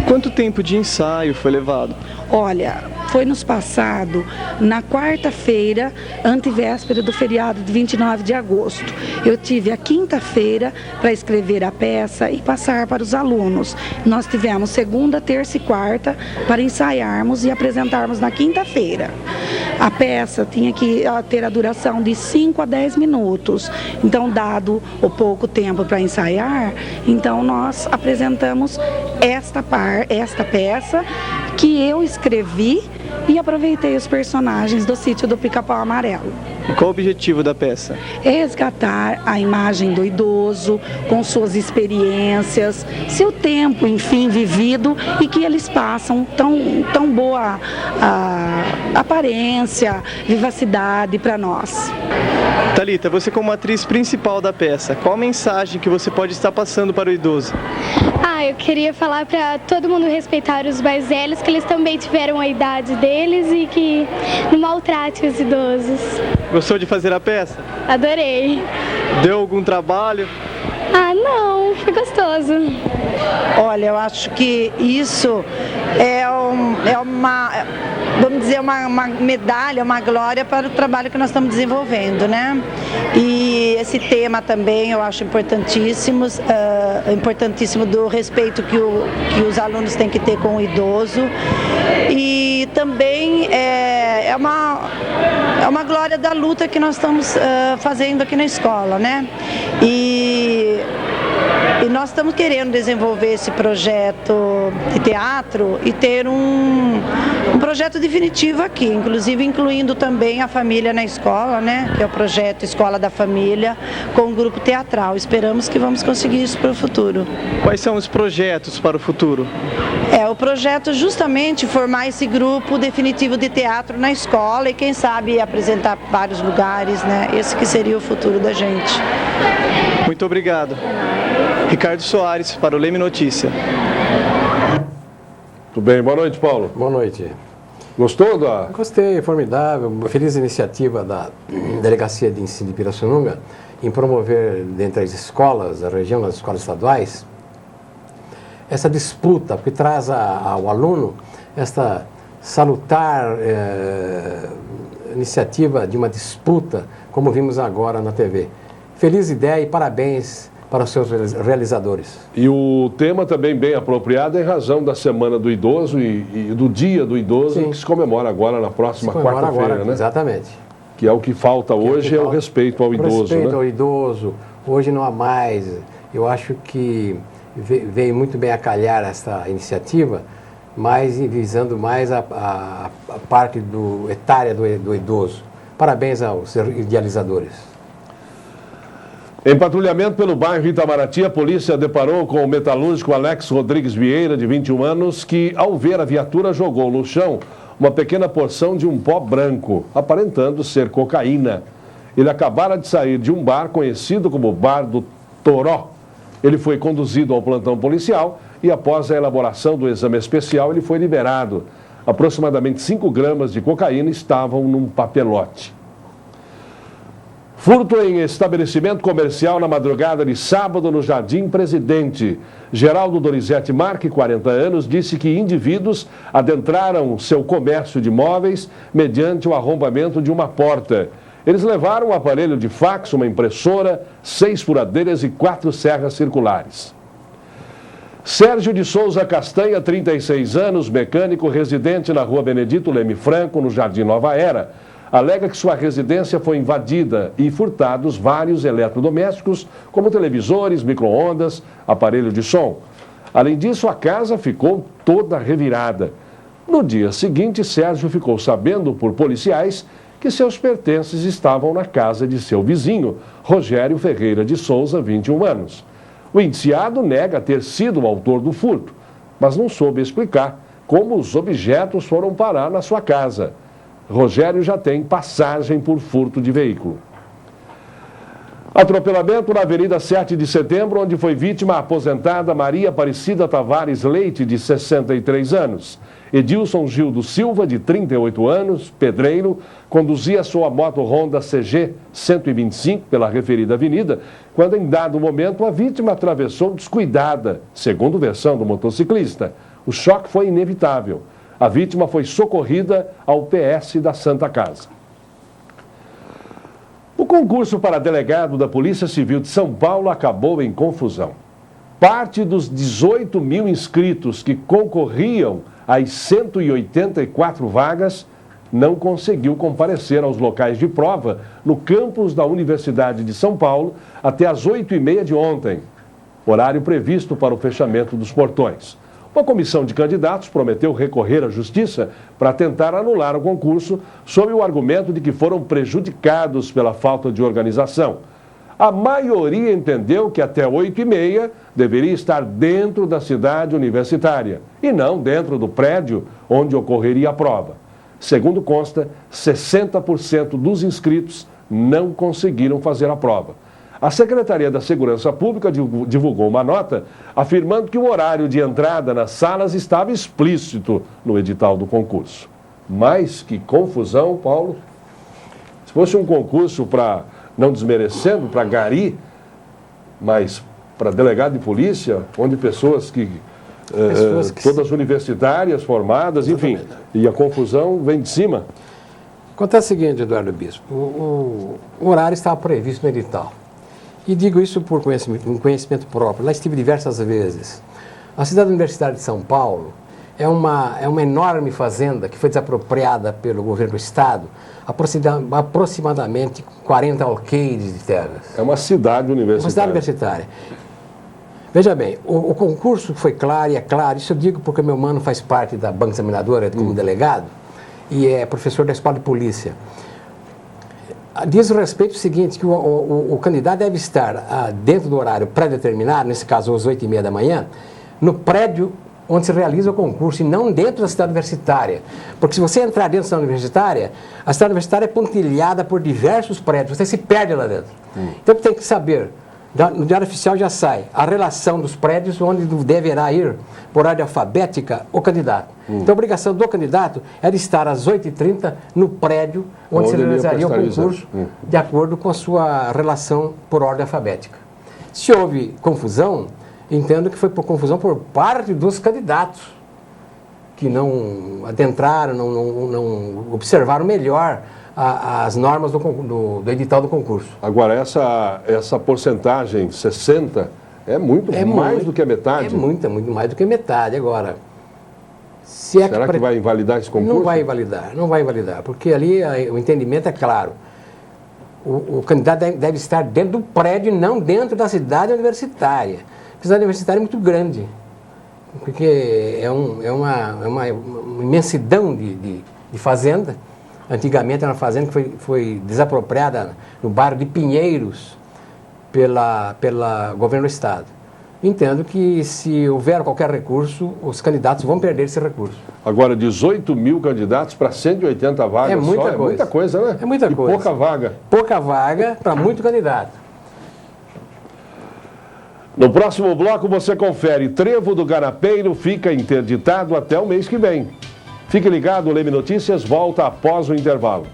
Quanto tempo de ensaio foi levado? Olha, foi nos passado na quarta-feira, antevéspera do feriado de 29 de agosto. Eu tive a quinta-feira para escrever a peça e passar para os alunos. Nós tivemos segunda, terça e quarta para ensaiarmos e apresentarmos na quinta-feira. A peça tinha que ter a duração de 5 a 10 minutos. Então, dado o pouco tempo para ensaiar, então nós apresentamos esta peça que eu escrevi e aproveitei os personagens do Sítio do Pica-Pau Amarelo. E qual o objetivo da peça? É resgatar a imagem do idoso com suas experiências, seu tempo, enfim, vivido e que eles passam tão boa aparência, vivacidade para nós. Thalita, você como atriz principal da peça, qual a mensagem que você pode estar passando para o idoso? Eu queria falar para todo mundo respeitar os mais velhos, que eles também tiveram a idade deles e que não maltrate os idosos. Gostou de fazer a peça? Adorei. Deu algum trabalho? Não, foi gostoso. Olha, eu acho que isso é uma, vamos dizer, uma medalha, uma glória para o trabalho que nós estamos desenvolvendo, né? E esse tema também eu acho importantíssimo do respeito que os alunos têm que ter com o idoso. E também é uma glória da luta que nós estamos fazendo aqui na escola, né? E nós estamos querendo desenvolver esse projeto de teatro e ter um projeto definitivo aqui, inclusive incluindo também a família na escola, né? Que é o projeto Escola da Família, com o grupo teatral. Esperamos que vamos conseguir isso para o futuro. Quais são os projetos para o futuro? O projeto justamente formar esse grupo definitivo de teatro na escola e quem sabe apresentar vários lugares, né? Esse que seria o futuro da gente. Muito obrigado. Ricardo Soares para o Leme Notícia. Tudo bem, boa noite, Paulo. Boa noite. Gostou da... Gostei, formidável, uma feliz iniciativa da Delegacia de Ensino de Pirassununga em promover, dentre as escolas da região, das escolas estaduais, essa disputa que traz ao aluno esta salutar iniciativa de uma disputa, como vimos agora na TV. Feliz ideia e parabéns para os seus realizadores. E o tema também bem apropriado em razão da Semana do Idoso e do Dia do Idoso, que se comemora agora na próxima quarta-feira, né? Exatamente. Que é o que falta hoje, é o respeito ao idoso, respeito, né? ao idoso. Hoje não há mais. Eu acho que veio muito bem a calhar essa iniciativa, mas visando mais a parte etária do idoso. Parabéns aos idealizadores. Em patrulhamento pelo bairro Itamaraty, a polícia deparou com o metalúrgico Alex Rodrigues Vieira, de 21 anos, que, ao ver a viatura, jogou no chão uma pequena porção de um pó branco, aparentando ser cocaína. Ele acabara de sair de um bar conhecido como Bar do Toró. Ele foi conduzido ao plantão policial e, após a elaboração do exame especial, ele foi liberado. Aproximadamente 5 gramas de cocaína estavam num papelote. Furto em estabelecimento comercial na madrugada de sábado no Jardim Presidente. Geraldo Donizete Marque, 40 anos, disse que indivíduos adentraram seu comércio de móveis mediante o arrombamento de uma porta. Eles levaram um aparelho de fax, uma impressora, 6 furadeiras e 4 serras circulares. Sérgio de Souza Castanha, 36 anos, mecânico residente na rua Benedito Leme Franco, no Jardim Nova Era, alega que sua residência foi invadida e furtados vários eletrodomésticos, como televisores, micro-ondas, aparelho de som. Além disso, a casa ficou toda revirada. No dia seguinte, Sérgio ficou sabendo por policiais que seus pertences estavam na casa de seu vizinho, Rogério Ferreira de Souza, 21 anos. O indiciado nega ter sido o autor do furto, mas não soube explicar como os objetos foram parar na sua casa. Rogério já tem passagem por furto de veículo. Atropelamento na Avenida 7 de Setembro, onde foi vítima a aposentada Maria Aparecida Tavares Leite, de 63 anos. Edilson Gildo Silva, de 38 anos, pedreiro, conduzia sua moto Honda CG 125 pela referida avenida, quando em dado momento a vítima atravessou descuidada, segundo versão do motociclista. O choque foi inevitável. A vítima foi socorrida ao PS da Santa Casa. O concurso para delegado da Polícia Civil de São Paulo acabou em confusão. Parte dos 18 mil inscritos que concorriam às 184 vagas não conseguiu comparecer aos locais de prova no campus da Universidade de São Paulo até às 8h30 de ontem, horário previsto para o fechamento dos portões. Uma comissão de candidatos prometeu recorrer à justiça para tentar anular o concurso sob o argumento de que foram prejudicados pela falta de organização. A maioria entendeu que até 8h30 deveria estar dentro da cidade universitária e não dentro do prédio onde ocorreria a prova. Segundo consta, 60% dos inscritos não conseguiram fazer a prova. A Secretaria da Segurança Pública divulgou uma nota afirmando que o horário de entrada nas salas estava explícito no edital do concurso. Mas que confusão, Paulo. Se fosse um concurso para, não desmerecendo, para gari, mas para delegado de polícia, onde pessoas que todas universitárias, formadas, enfim, e a confusão vem de cima. Acontece o seguinte, Eduardo Bispo, o horário estava previsto no edital. E digo isso por conhecimento próprio. Lá estive diversas vezes. A cidade universitária de São Paulo é uma enorme fazenda que foi desapropriada pelo governo do estado, aproximadamente 40 alqueires de terras. É uma cidade universitária. Uma cidade universitária. Veja bem, o concurso foi claro e é claro. Isso eu digo porque meu mano faz parte da banca examinadora como delegado e é professor da escola de polícia. Diz respeito ao seguinte, que o candidato deve estar dentro do horário pré-determinado, nesse caso às 8h30 da manhã, no prédio onde se realiza o concurso e não dentro da cidade universitária. Porque se você entrar dentro da cidade universitária, a cidade universitária é pontilhada por diversos prédios, você se perde lá dentro. Então tem que saber, no diário oficial já sai a relação dos prédios onde deverá ir, por ordem alfabética, o candidato. Então a obrigação do candidato é de estar às 8h30 no prédio onde se realizaria o concurso, de acordo com a sua relação por ordem alfabética. Se houve confusão, entendo que foi por confusão por parte dos candidatos, que não adentraram, não observaram melhor as normas do edital do concurso. Agora, essa porcentagem, 60%, é muito mais do que a metade? É muito mais do que a metade. Agora, será que vai invalidar esse concurso? Não vai invalidar, porque ali o entendimento é claro. O candidato deve estar dentro do prédio e não dentro da cidade universitária. A cidade universitária é muito grande, porque é uma imensidão de fazenda. Antigamente era uma fazenda que foi desapropriada no bairro de Pinheiros pela governo do estado. Entendo que se houver qualquer recurso, os candidatos vão perder esse recurso. Agora, 18 mil candidatos para 180 vagas é muita coisa. É muita coisa, né? É muita coisa. Pouca vaga. Pouca vaga para muito candidato. No próximo bloco você confere, Trevo do Garapeiro fica interditado até o mês que vem. Fique ligado, o Leme Notícias volta após o intervalo.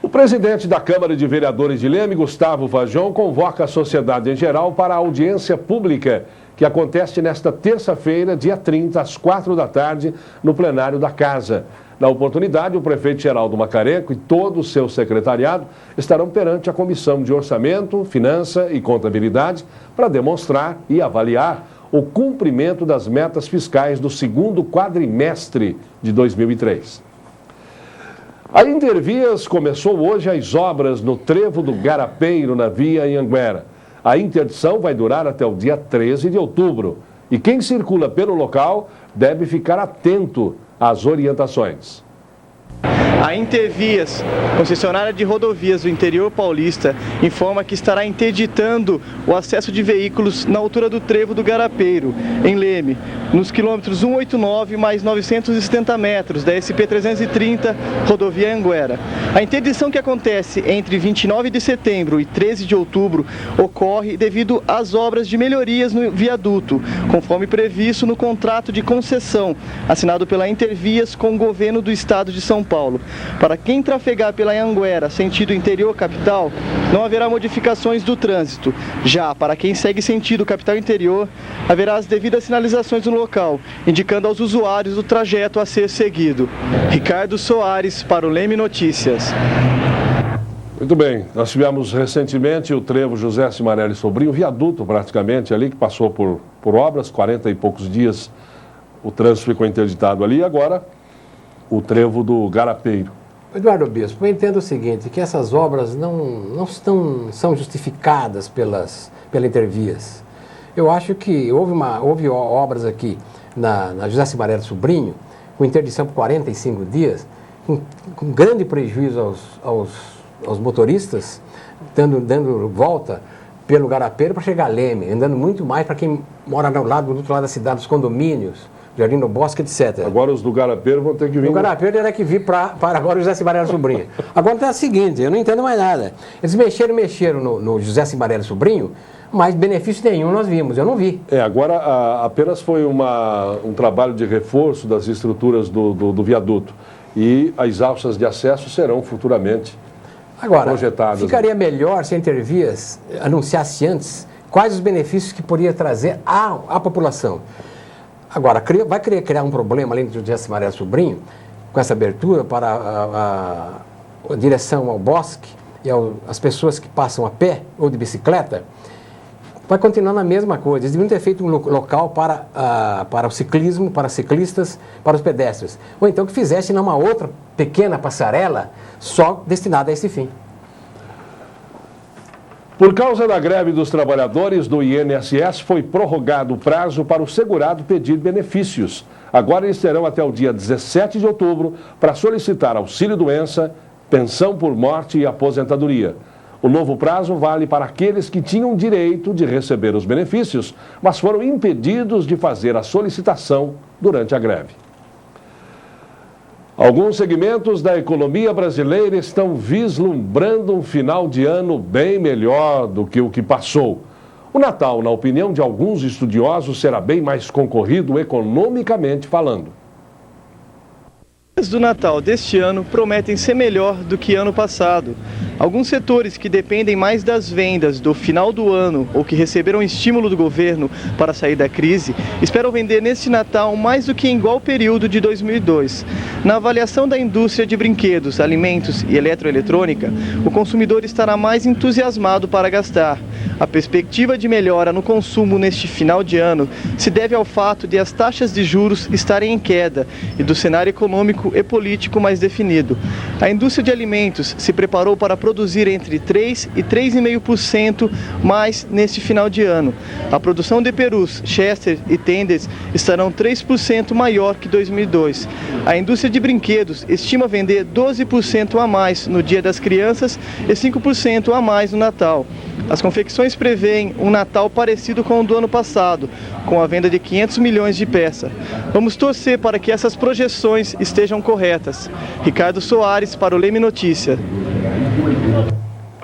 O presidente da Câmara de Vereadores de Leme, Gustavo Vajon, convoca a sociedade em geral para a audiência pública, que acontece nesta terça-feira, dia 30, às 4 da tarde, no plenário da Casa. Na oportunidade, o prefeito Geraldo Macarenco e todo o seu secretariado estarão perante a Comissão de Orçamento, Finança e Contabilidade para demonstrar e avaliar o cumprimento das metas fiscais do segundo quadrimestre de 2003. A Intervias começou hoje as obras no Trevo do Garapeiro, na via Anhanguera. A interdição vai durar até o dia 13 de outubro. E quem circula pelo local deve ficar atento às orientações. A Intervias, concessionária de rodovias do interior paulista, informa que estará interditando o acesso de veículos na altura do Trevo do Garapeiro, em Leme, nos quilômetros 189 mais 970 metros da SP-330, rodovia Anhanguera. A interdição, que acontece entre 29 de setembro e 13 de outubro, ocorre devido às obras de melhorias no viaduto, conforme previsto no contrato de concessão assinado pela Intervias com o governo do estado de São Paulo. Para quem trafegar pela Anhanguera, sentido interior capital, não haverá modificações do trânsito. Já para quem segue sentido capital interior, haverá as devidas sinalizações no local, indicando aos usuários o trajeto a ser seguido. Ricardo Soares para o Leme Notícias. Muito bem, nós tivemos recentemente o Trevo José Cimarelli Sobrinho, viaduto praticamente ali, que passou por obras, 40 e poucos dias o trânsito ficou interditado ali, e agora o Trevo do Garapeiro. Eduardo Bispo, eu entendo o seguinte, que essas obras não são justificadas pela Intervias. Eu acho que houve obras aqui na José Cimarelli Sobrinho, com interdição por 45 dias, com grande prejuízo aos motoristas, dando volta pelo Garapeiro para chegar a Leme, andando muito mais para quem mora do outro lado da cidade, dos condomínios, Jardim do Bosque, etc. Agora os do Garapeiro vão ter que vir... O Garapeiro terá que vir para agora o José Cimarelli Sobrinho. Agora tá o seguinte, eu não entendo mais nada. Eles mexeram no José Cimarelli Sobrinho, mas benefício nenhum nós vimos, eu não vi. Agora apenas foi um trabalho de reforço das estruturas do viaduto. E as alças de acesso serão futuramente projetadas. Ficaria melhor se a Intervias anunciasse antes quais os benefícios que poderia trazer à população. Agora, vai querer criar um problema além do José Cimarelli Sobrinho, com essa abertura para a direção ao bosque e as pessoas que passam a pé ou de bicicleta, vai continuar na mesma coisa. Eles deviam ter feito um local para o ciclismo, para ciclistas, para os pedestres. Ou então que fizesse uma outra pequena passarela só destinada a esse fim. Por causa da greve dos trabalhadores do INSS, foi prorrogado o prazo para o segurado pedir benefícios. Agora eles terão até o dia 17 de outubro para solicitar auxílio-doença, pensão por morte e aposentadoria. O novo prazo vale para aqueles que tinham direito de receber os benefícios, mas foram impedidos de fazer a solicitação durante a greve. Alguns segmentos da economia brasileira estão vislumbrando um final de ano bem melhor do que o que passou. O Natal, na opinião de alguns estudiosos, será bem mais concorrido economicamente falando. As do Natal deste ano prometem ser melhor do que ano passado. Alguns setores que dependem mais das vendas do final do ano ou que receberam estímulo do governo para sair da crise, esperam vender neste Natal mais do que em igual período de 2002. Na avaliação da indústria de brinquedos, alimentos e eletroeletrônica, o consumidor estará mais entusiasmado para gastar. A perspectiva de melhora no consumo neste final de ano se deve ao fato de as taxas de juros estarem em queda e do cenário econômico e político mais definido. A indústria de alimentos se preparou para produzir entre 3% e 3,5% mais neste final de ano. A produção de perus, chester e tenders estarão 3% maior que 2002. A indústria de brinquedos estima vender 12% a mais no Dia das Crianças e 5% a mais no Natal. As confecções prevêem um Natal parecido com o do ano passado, com a venda de 500 milhões de peças. Vamos torcer para que essas projeções estejam corretas. Ricardo Soares para o Leme Notícia.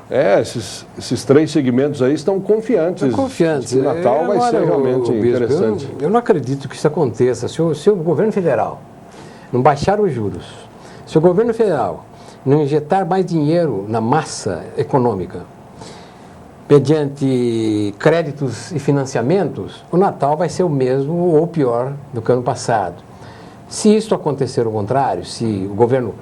Esses três segmentos aí estão confiantes. Estão confiantes. O Natal vai ser realmente interessante. Eu não acredito que isso aconteça. Se o governo federal não baixar os juros, se o governo federal não injetar mais dinheiro na massa econômica, mediante créditos e financiamentos, o Natal vai ser o mesmo ou pior do que ano passado. Se isso acontecer ao contrário, se o governo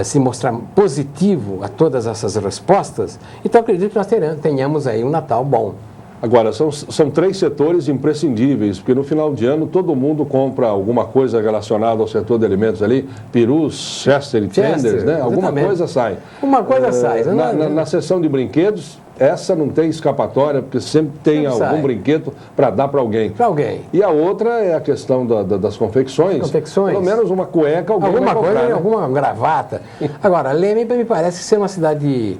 se mostrar positivo a todas essas respostas, então acredito que nós tenhamos aí um Natal bom. Agora, são três setores imprescindíveis, porque no final de ano todo mundo compra alguma coisa relacionada ao setor de alimentos ali, perus, chester e tenders, né? Alguma coisa sai. Uma coisa sai. Na seção de brinquedos, essa não tem escapatória, porque sempre tem algum brinquedo para dar para alguém. Para alguém. E a outra é a questão das confecções. Pelo menos uma cueca alguém vai comprar, coisa, né? Alguma gravata. Agora, Leme me parece ser uma cidade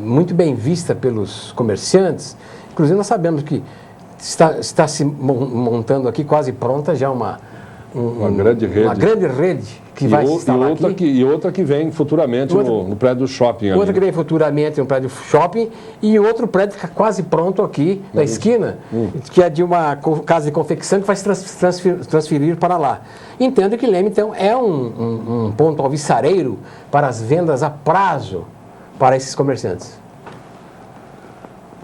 muito bem vista pelos comerciantes. Inclusive, nós sabemos que está se montando aqui, quase pronta, já uma grande rede que vai se instalar aqui. E outra que vem futuramente no prédio do shopping. Outra que vem futuramente no prédio shopping e outro prédio que está quase pronto aqui na esquina, que é de uma casa de confecção que vai se transferir para lá. Entendo que Leme, então, é um ponto alvissareiro para as vendas a prazo para esses comerciantes.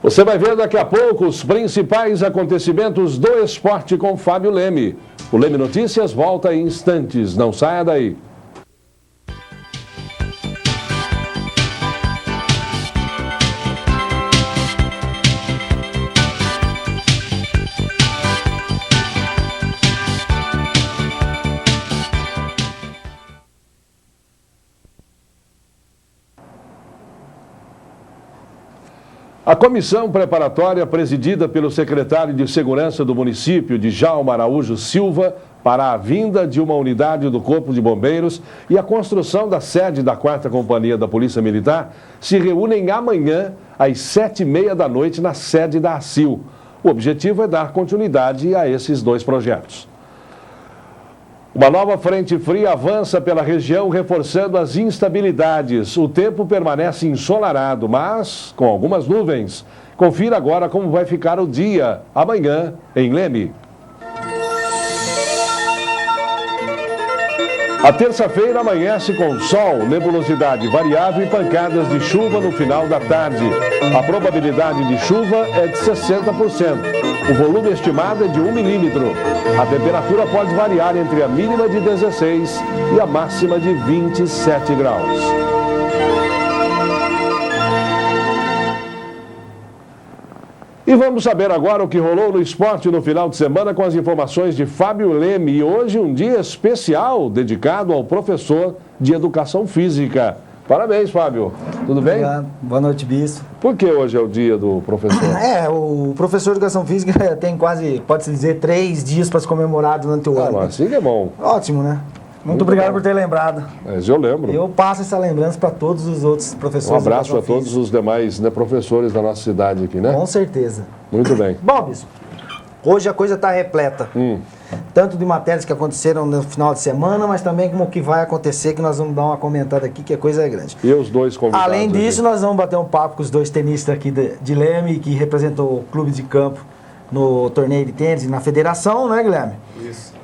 Você vai ver daqui a pouco os principais acontecimentos do esporte com Fábio Leme. O Leme Notícias volta em instantes, não saia daí. A comissão preparatória, presidida pelo secretário de Segurança do município, Djalma Araújo Silva, para a vinda de uma unidade do Corpo de Bombeiros e a construção da sede da 4ª Companhia da Polícia Militar, se reúnem amanhã às 7h30 da noite na sede da ACIL. O objetivo é dar continuidade a esses dois projetos. Uma nova frente fria avança pela região, reforçando as instabilidades. O tempo permanece ensolarado, mas com algumas nuvens. Confira agora como vai ficar o dia amanhã em Leme. A terça-feira amanhece com sol, nebulosidade variável e pancadas de chuva no final da tarde. A probabilidade de chuva é de 60%. O volume estimado é de 1 milímetro. A temperatura pode variar entre a mínima de 16 e a máxima de 27 graus. E vamos saber agora o que rolou no esporte no final de semana com as informações de Fábio Leme. E hoje um dia especial dedicado ao professor de Educação Física. Parabéns, Fábio. Tudo bem? Obrigado. Boa noite, Bispo. Por que hoje é o dia do professor? O professor de Educação Física tem quase, pode-se dizer, 3 dias para se comemorar durante o ano. Assim que é bom. Ótimo, né? Muito obrigado por ter lembrado. Mas eu lembro. Eu passo essa lembrança para todos os outros professores. Um abraço a todos os demais professores da nossa cidade aqui, né? Com certeza. Muito bem. Bom, Bispo, hoje a coisa está repleta. tanto de matérias que aconteceram no final de semana, mas também como o que vai acontecer, que nós vamos dar uma comentada aqui, que a coisa é grande. E os dois convidados. Além disso, nós vamos bater um papo com os dois tenistas aqui de Leme, que representou o clube de campo no torneio de tênis e na federação, né, Guilherme? Isso.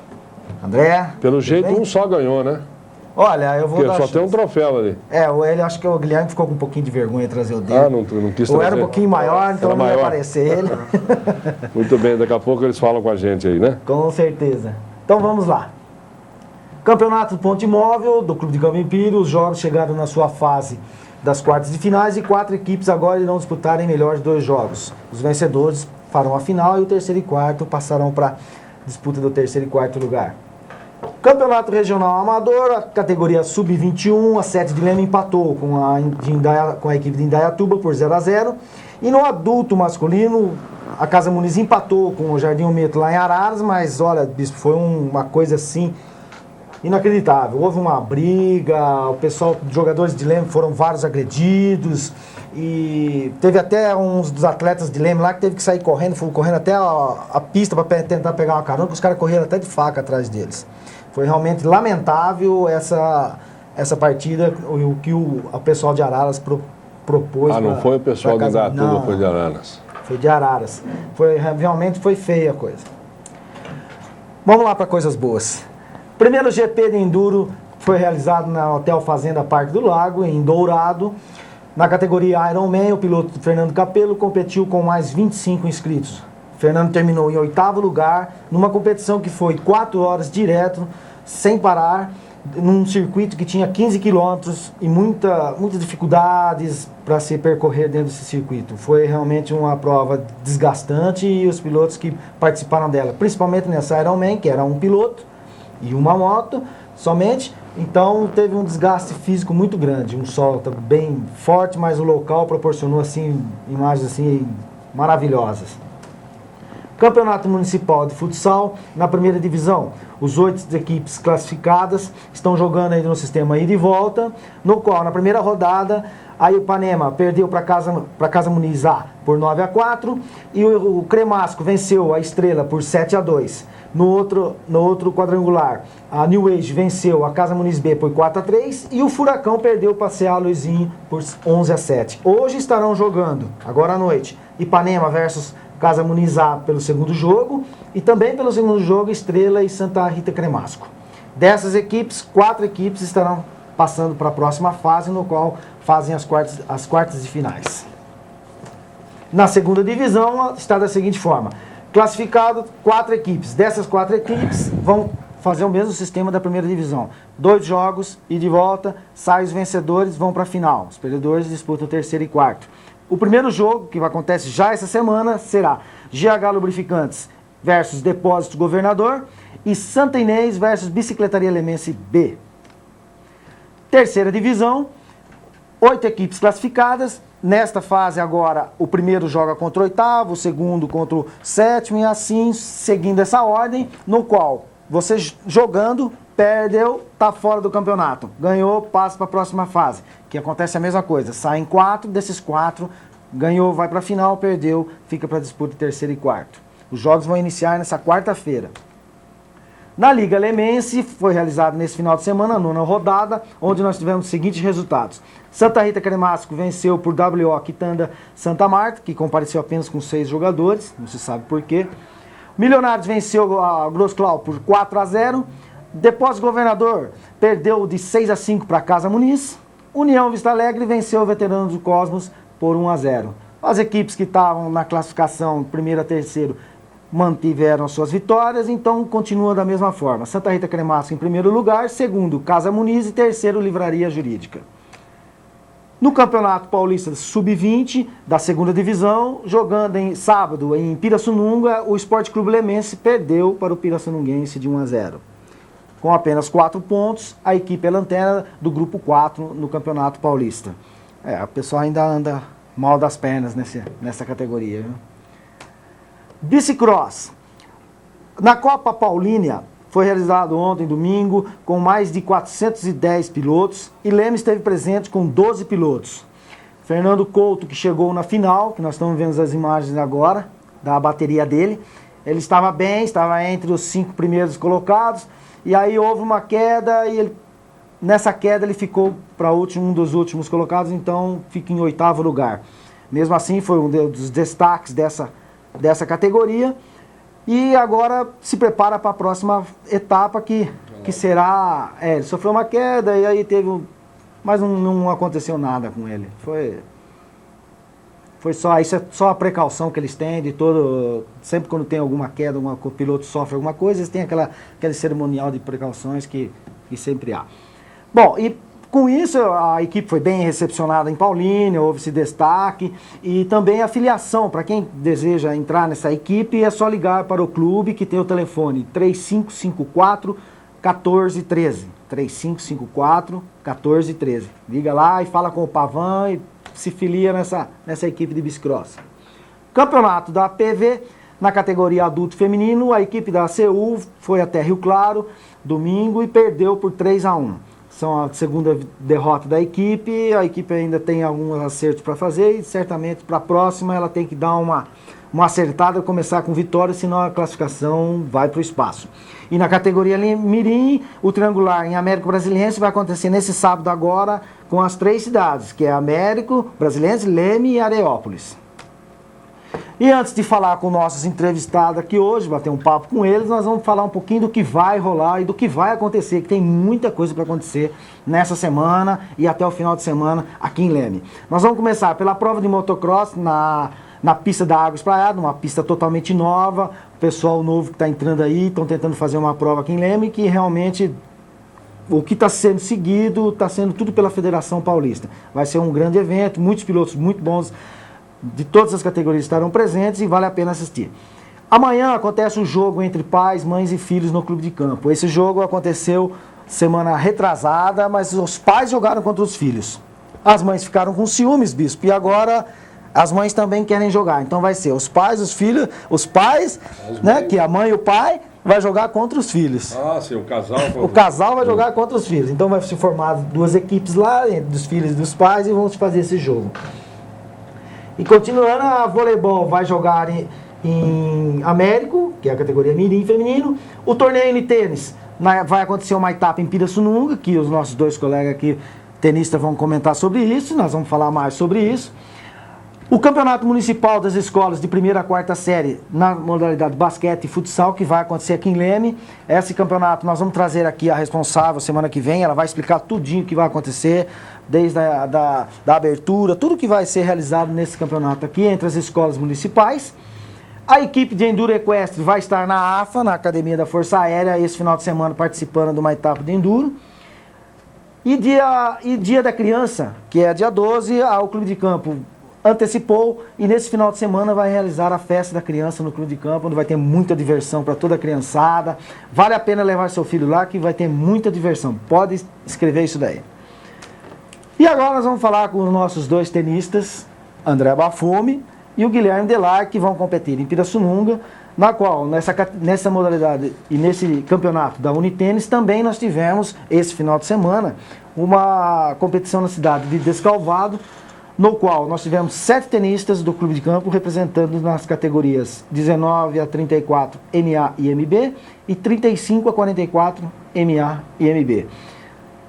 André? Pelo jeito, um só ganhou, né? Olha, eu vou Porque dar só chance. tem um troféu ali. Ele acho que o Guilherme ficou com um pouquinho de vergonha de trazer o dele. Ah, não quis trazer. Ou era um pouquinho maior, então Era não ia maior. aparecer ele. Muito bem, daqui a pouco eles falam com a gente aí, né? Com certeza. Então vamos lá. Campeonato Ponte Móvel do Clube de Campo Impírio. Os jogos chegaram na sua fase das quartas de finais e 4 equipes agora irão disputar em melhor de 2 jogos. Os vencedores farão a final e o terceiro e quarto passarão para disputa do terceiro e quarto lugar. Campeonato Regional Amador, a categoria Sub-21, a 7 de Leme empatou com a equipe de Indaiatuba por 0-0. E no adulto masculino, a Casa Muniz empatou com o Jardim Ometo lá em Araras, mas olha, bispo, foi uma coisa assim inacreditável. Houve uma briga, o pessoal, os jogadores de Leme foram vários agredidos e teve até uns dos atletas de Leme lá que teve que sair correndo, foram correndo até a pista para tentar pegar uma carona, porque os caras correram até de faca atrás deles. Foi realmente lamentável essa partida, o que o pessoal de Araras propôs. Não foi o pessoal de Indaiatuba, foi de Araras. Foi de Araras. Realmente foi feia a coisa. Vamos lá para coisas boas. Primeiro GP de Enduro foi realizado na Hotel Fazenda Parque do Lago, em Dourado. Na categoria Ironman, o piloto Fernando Capello competiu com mais 25 inscritos. Fernando terminou em 8º lugar, numa competição que foi 4 horas direto, sem parar, num circuito que tinha 15 quilômetros e muitas dificuldades para se percorrer dentro desse circuito. Foi realmente uma prova desgastante e os pilotos que participaram dela, principalmente nessa Ironman, que era um piloto e uma moto somente, então teve um desgaste físico muito grande. Um sol bem forte, mas o local proporcionou assim imagens assim maravilhosas. Campeonato Municipal de Futsal, na primeira divisão. Os 8 equipes classificadas estão jogando aí no sistema ida e volta, no qual, na primeira rodada, a Ipanema perdeu para Casa Muniz A por 9-4 e o Cremasco venceu a Estrela por 7-2. No outro quadrangular, a New Age venceu a Casa Muniz B por 4-3 e o Furacão perdeu para CA Luizinho por 11-7. Hoje estarão jogando, agora à noite, Ipanema versus Casa Muniz A pelo segundo jogo e também pelo segundo jogo Estrela e Santa Rita Cremasco. Dessas equipes, 4 equipes estarão passando para a próxima fase, no qual fazem as quartas de finais. Na segunda divisão está da seguinte forma: classificado 4 equipes. Dessas 4 equipes vão fazer o mesmo sistema da primeira divisão. 2 jogos e de volta, saem os vencedores, vão para a final. Os perdedores disputam o terceiro e quarto. O primeiro jogo, que acontece já essa semana, será GH Lubrificantes versus Depósito Governador e Santa Inês versus Bicicletaria Lemense B. Terceira divisão, 8 equipes classificadas. Nesta fase agora, o primeiro joga contra o 8º, o segundo contra o 7º e assim, seguindo essa ordem, no qual você jogando, perdeu, está fora do campeonato. Ganhou, passa para a próxima fase, que acontece a mesma coisa. Saem 4, desses 4, ganhou, vai para a final, perdeu, fica para a disputa terceiro e quarto. Os jogos vão iniciar nessa quarta-feira. Na Liga Lemense, foi realizado nesse final de semana, a 9ª rodada, onde nós tivemos os seguintes resultados. Santa Rita Cremasco venceu por WO Quitanda Santa Marta, que compareceu apenas com 6 jogadores, não se sabe por quê. Milionários venceu a Grosclau por 4-0. Depósito Governador perdeu de 6-5 para Casa Muniz. União Vista Alegre venceu o Veteranos do Cosmos por 1-0. As equipes que estavam na classificação primeiro a terceiro mantiveram suas vitórias, então continua da mesma forma. Santa Rita Cremasco em primeiro lugar, segundo Casa Muniz e terceiro Livraria Jurídica. No Campeonato Paulista Sub-20, da segunda divisão, jogando em sábado em Pirassununga, o Esporte Clube Lemense perdeu para o Pirassununguense de 1-0. Com apenas 4 pontos, a equipe é lanterna do grupo 4 no Campeonato Paulista. O pessoal ainda anda mal das pernas nessa categoria, viu? Bicicross. Na Copa Paulínia, foi realizado ontem, domingo, com mais de 410 pilotos e Leme esteve presente com 12 pilotos. Fernando Couto, que chegou na final, que nós estamos vendo as imagens agora, da bateria dele, ele estava bem, estava entre os 5 primeiros colocados, e aí houve uma queda, e nessa queda ele ficou para um dos últimos colocados, então fica em 8º lugar. Mesmo assim, foi um dos destaques dessa categoria, e agora se prepara para a próxima etapa, que será... ele sofreu uma queda, e aí mas não aconteceu nada com ele. Isso é só a precaução que eles têm sempre quando tem alguma queda, o piloto sofre alguma coisa, eles têm aquele cerimonial de precauções que sempre há. Bom, e com isso a equipe foi bem recepcionada em Paulínia, houve esse destaque, e também a filiação, para quem deseja entrar nessa equipe, é só ligar para o clube, que tem o telefone 3554-1413, 3554-1413. Liga lá e fala com o Pavan e se filia nessa equipe de bicicross. Campeonato da PV, na categoria adulto feminino, a equipe da CU foi até Rio Claro, domingo, e perdeu por 3-1. São a segunda derrota da equipe, a equipe ainda tem alguns acertos para fazer, e certamente para a próxima ela tem que dar uma acertada, começar com vitória, senão a classificação vai para o espaço. E na categoria Mirim, o triangular em Américo Brasiliense vai acontecer nesse sábado agora, com as 3 cidades, que é Américo, Brasiliense, Leme e Areópolis. E antes de falar com nossos entrevistados aqui hoje, bater um papo com eles, nós vamos falar um pouquinho do que vai rolar e do que vai acontecer, que tem muita coisa para acontecer nessa semana e até o final de semana aqui em Leme. Nós vamos começar pela prova de motocross na pista da Água Espraiada, uma pista totalmente nova, o pessoal novo que está entrando aí, estão tentando fazer uma prova aqui em Leme, que realmente o que está sendo seguido está sendo tudo pela Federação Paulista. Vai ser um grande evento, muitos pilotos muito bons de todas as categorias estarão presentes e vale a pena assistir. Amanhã acontece um jogo entre pais, mães e filhos no clube de campo. Esse jogo aconteceu semana retrasada, mas os pais jogaram contra os filhos. As mães ficaram com ciúmes, bispo, e agora as mães também querem jogar. Então vai ser os pais, os filhos, os pais, né, que a mãe e o pai vai jogar contra os filhos. Ah, sim, o casal. O casal vai jogar contra os filhos. Então vai se formar 2 equipes lá, dos filhos e dos pais, e vão fazer esse jogo. E continuando, a voleibol vai jogar em Américo, que é a categoria Mirim feminino. O torneio de tênis vai acontecer uma etapa em Pirassununga, que os nossos 2 colegas aqui, tenistas, vão comentar sobre isso, nós vamos falar mais sobre isso. O Campeonato Municipal das Escolas de 1ª a 4ª série, na modalidade basquete e futsal, que vai acontecer aqui em Leme. Esse campeonato nós vamos trazer aqui a responsável semana que vem, ela vai explicar tudinho o que vai acontecer, desde da abertura, tudo que vai ser realizado nesse campeonato aqui entre as escolas municipais. A equipe de Enduro Equestre vai estar na AFA, na Academia da Força Aérea, esse final de semana participando de uma etapa de Enduro. E dia da criança, que é dia 12, o Clube de Campo antecipou, e nesse final de semana vai realizar a festa da criança no Clube de Campo, onde vai ter muita diversão para toda a criançada. Vale a pena levar seu filho lá, que vai ter muita diversão. Pode escrever isso daí. E agora nós vamos falar com os nossos 2 tenistas, André Bafume e o Guilherme Delar, que vão competir em Pirassununga, na qual, nessa modalidade e nesse campeonato da Unitênis, também nós tivemos, esse final de semana, uma competição na cidade de Descalvado, no qual nós tivemos 7 tenistas do Clube de Campo representando nas categorias 19 a 34 MA e MB e 35 a 44 MA e MB.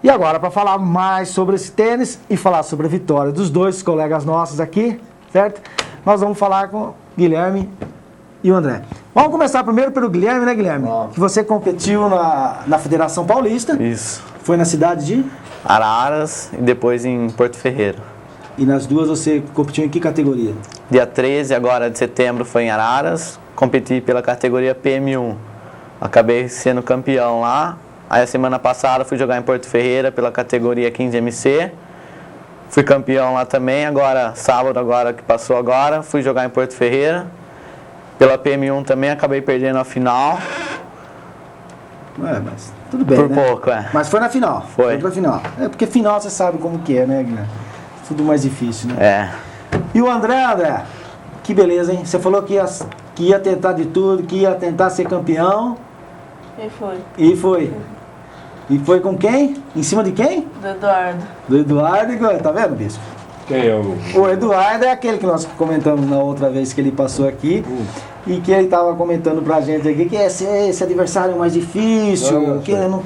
E agora, para falar mais sobre esse tênis e falar sobre a vitória dos 2 colegas nossos aqui, certo? Nós vamos falar com o Guilherme e o André. Vamos começar primeiro pelo Guilherme, né, Guilherme? Que você competiu na Federação Paulista. Isso. Foi na cidade de? Araras e depois em Porto Ferreira. E nas duas você competiu em que categoria? Dia 13 agora de setembro foi em Araras, competi pela categoria PM1. Acabei sendo campeão lá. Aí a semana passada fui jogar em Porto Ferreira pela categoria 15MC. Fui campeão lá também, agora, sábado agora que passou agora, fui jogar em Porto Ferreira. Pela PM1 também, acabei perdendo a final. Mas tudo bem, Por né? pouco, é. Mas foi na final. Foi pra final. É porque final você sabe como que é, né, Guilherme? Tudo mais difícil, né? É. E o André, que beleza, hein? Você falou que ia tentar de tudo, que ia tentar ser campeão. E foi. E foi. E foi com quem? Em cima de quem? Do Eduardo. Do Eduardo, tá vendo, bispo? Quem é o? O Eduardo é aquele que nós comentamos na outra vez que ele passou aqui. e que ele estava comentando pra gente aqui que esse adversário mais difícil, que eu não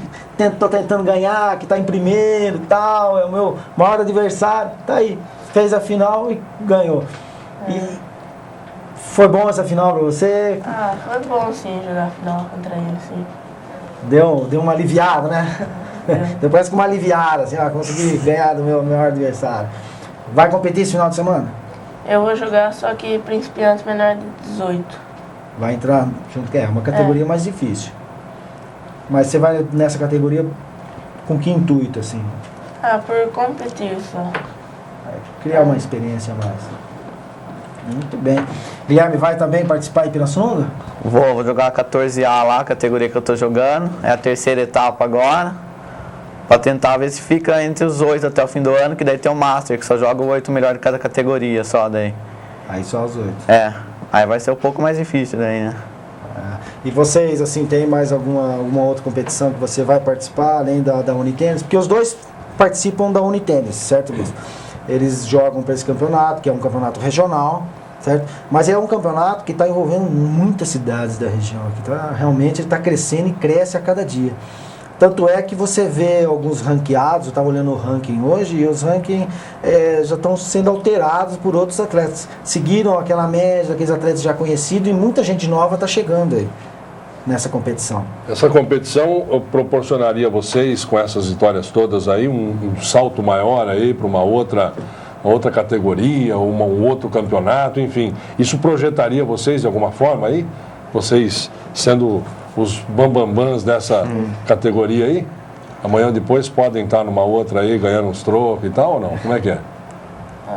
tô tentando ganhar, que tá em primeiro e tal, é o meu maior adversário, tá aí, fez a final e ganhou. E foi bom essa final pra você? Ah, foi bom sim jogar a final contra ele, sim. Deu uma aliviada, né? Deu parece que uma aliviada, assim, consegui ganhar do meu maior adversário. Vai competir esse final de semana? Eu vou jogar só que principiantes menor de 18. Vai entrar junto, é uma categoria mais difícil. Mas você vai nessa categoria com que intuito, assim? Ah, por competir só. Criar uma experiência mais. Muito bem. Guilherme vai também participar em Pirassununga? Vou jogar a 14A lá, a categoria que eu tô jogando. É a terceira etapa agora. Pra tentar ver se fica entre os 8 até o fim do ano, que daí tem o Master, que só joga o 8 melhor de cada categoria só daí. Aí só os 8. É, aí vai ser um pouco mais difícil daí, né? E vocês, assim, tem mais alguma outra competição que você vai participar, além da Unitênis? Porque os dois participam da Unitênis, certo, Luiz? Eles jogam para esse campeonato, que é um campeonato regional, certo? Mas é um campeonato que está envolvendo muitas cidades da região aqui, tá? Realmente ele está crescendo e cresce a cada dia. Tanto é que você vê alguns ranqueados, eu estava olhando o ranking hoje, e os rankings já estão sendo alterados por outros atletas. Seguiram aquela média daqueles atletas já conhecidos e muita gente nova está chegando aí nessa competição. Essa competição proporcionaria a vocês, com essas vitórias todas aí, um salto maior aí para uma outra categoria, um outro campeonato, enfim. Isso projetaria vocês de alguma forma aí? Vocês sendo os bambambãs dessa categoria aí? Amanhã ou depois podem estar numa outra aí, ganhando uns trocos e tal ou não? Como é que é?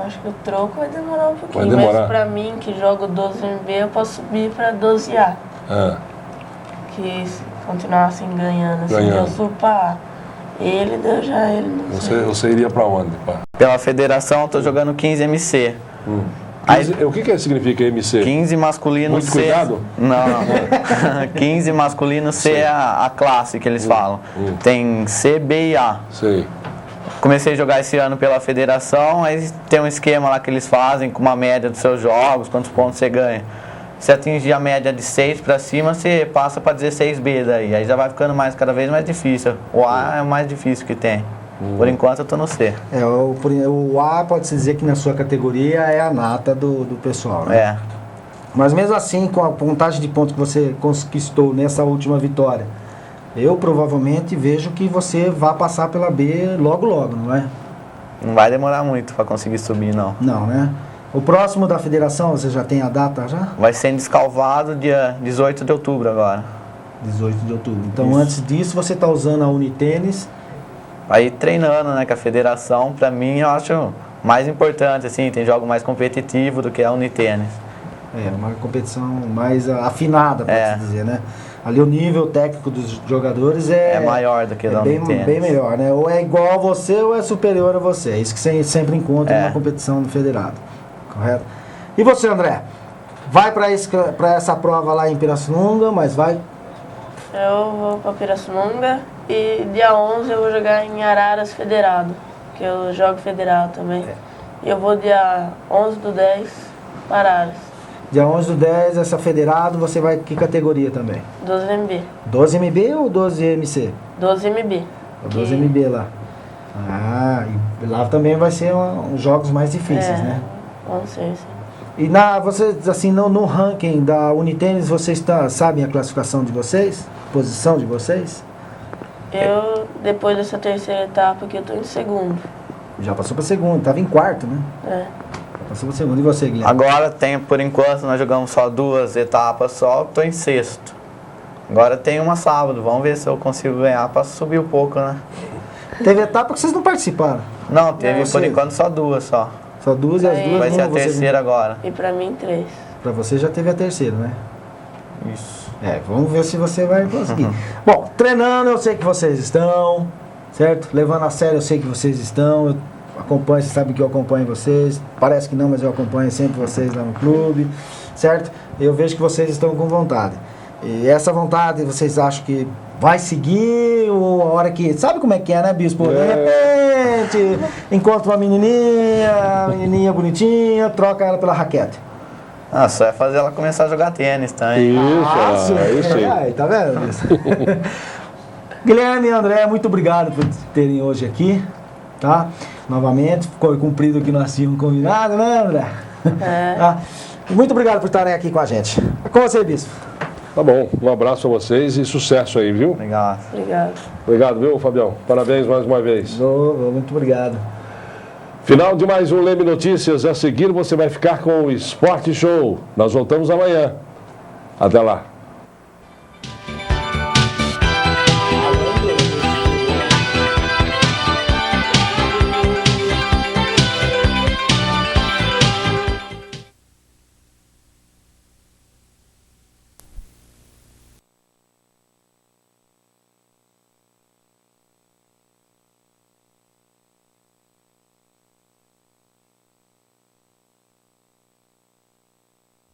Acho que o troco vai demorar um pouquinho, vai demorar. Mas pra mim, que jogo 12MB, eu posso subir pra 12A. Que se continuar assim ganhando, assim, eu subo pra ele, deu já ele. Você iria pra onde? Pá? Pela federação eu tô jogando 15MC. Aí, o que significa MC? 15 masculino Muito C. cuidado? Não. 15 masculino C é a classe que eles falam. Tem C, B e A. Sei. Comecei a jogar esse ano pela federação, aí tem um esquema lá que eles fazem com uma média dos seus jogos, quantos pontos você ganha. Se atingir a média de 6 para cima, você passa para 16B daí. Aí já vai ficando cada vez mais difícil. O A é o mais difícil que tem. Por enquanto eu tô no C. O A pode-se dizer que na sua categoria é a nata do pessoal, né? É. Mas mesmo assim, com a contagem de pontos que você conquistou nessa última vitória, eu provavelmente vejo que você vai passar pela B logo, não é? Não vai demorar muito para conseguir subir, não. Não, né? O próximo da federação, você já tem a data já? Vai ser em Descalvado, dia 18 de outubro agora. 18 de outubro. Então, antes disso, você está usando a Unitênis. Aí treinando, né, com a federação, pra mim, eu acho mais importante, assim, tem jogo mais competitivo do que a Unitênis. É, uma competição mais afinada, pode-se dizer, né? Ali o nível técnico dos jogadores é maior do que da Unitênis. Bem melhor, né? Ou é igual a você ou é superior a você. É isso que você sempre encontra numa competição do federado. Correto? E você, André? Vai para essa prova lá em Pirassununga, mas vai... Eu vou para Pirassununga e dia 11 eu vou jogar em Araras Federado, que eu jogo federal também. E eu vou dia 11/10 para Araras. Dia 11/10, essa federado, você vai que categoria também? 12MB. 12MB ou 12MC? 12MB. 12MB lá. Ah, e lá também vai ser uns jogos mais difíceis, né? Vão ser, sim. E vocês, assim, no ranking da Unitênis, vocês sabem a classificação de vocês? Posição de vocês? Eu, depois dessa terceira etapa aqui, eu tô em segundo. Já passou para segundo, estava em quarto, né? É. Passou para segundo. E você, Guilherme? Agora por enquanto, nós jogamos só 2 etapas só, tô em sexto. Agora tem uma sábado, vamos ver se eu consigo ganhar para subir um pouco, né? Teve etapa que vocês não participaram? Não, teve por enquanto só 2 só. Só 2 e as 2 vai ser a terceira agora. E pra mim 3. Pra você já teve a terceira, né? Isso. Vamos ver se você vai conseguir. Bom, treinando eu sei que vocês estão, certo? Levando a sério eu sei que vocês estão. Eu acompanho, vocês sabem que eu acompanho vocês. Parece que não, mas eu acompanho sempre vocês lá no clube, certo? Eu vejo que vocês estão com vontade. E essa vontade, vocês acham que vai seguir ou a hora que... Sabe como é que é, né, Bispo? De repente, encontra uma menininha bonitinha, troca ela pela raquete. Ah, só é fazer ela começar a jogar tênis também. Isso aí. Aí, tá vendo isso? Guilherme e André, muito obrigado por terem hoje aqui, tá? Novamente, ficou cumprido o que nós tínhamos combinado, né, André? Tá? Muito obrigado por estarem aqui com a gente. Com você, Bispo. Tá bom, um abraço a vocês e sucesso aí, viu? Obrigado. Obrigado, viu, Fabião? Parabéns mais uma vez. Muito obrigado. Final de mais um Leme Notícias. A seguir você vai ficar com o Esporte Show. Nós voltamos amanhã. Até lá.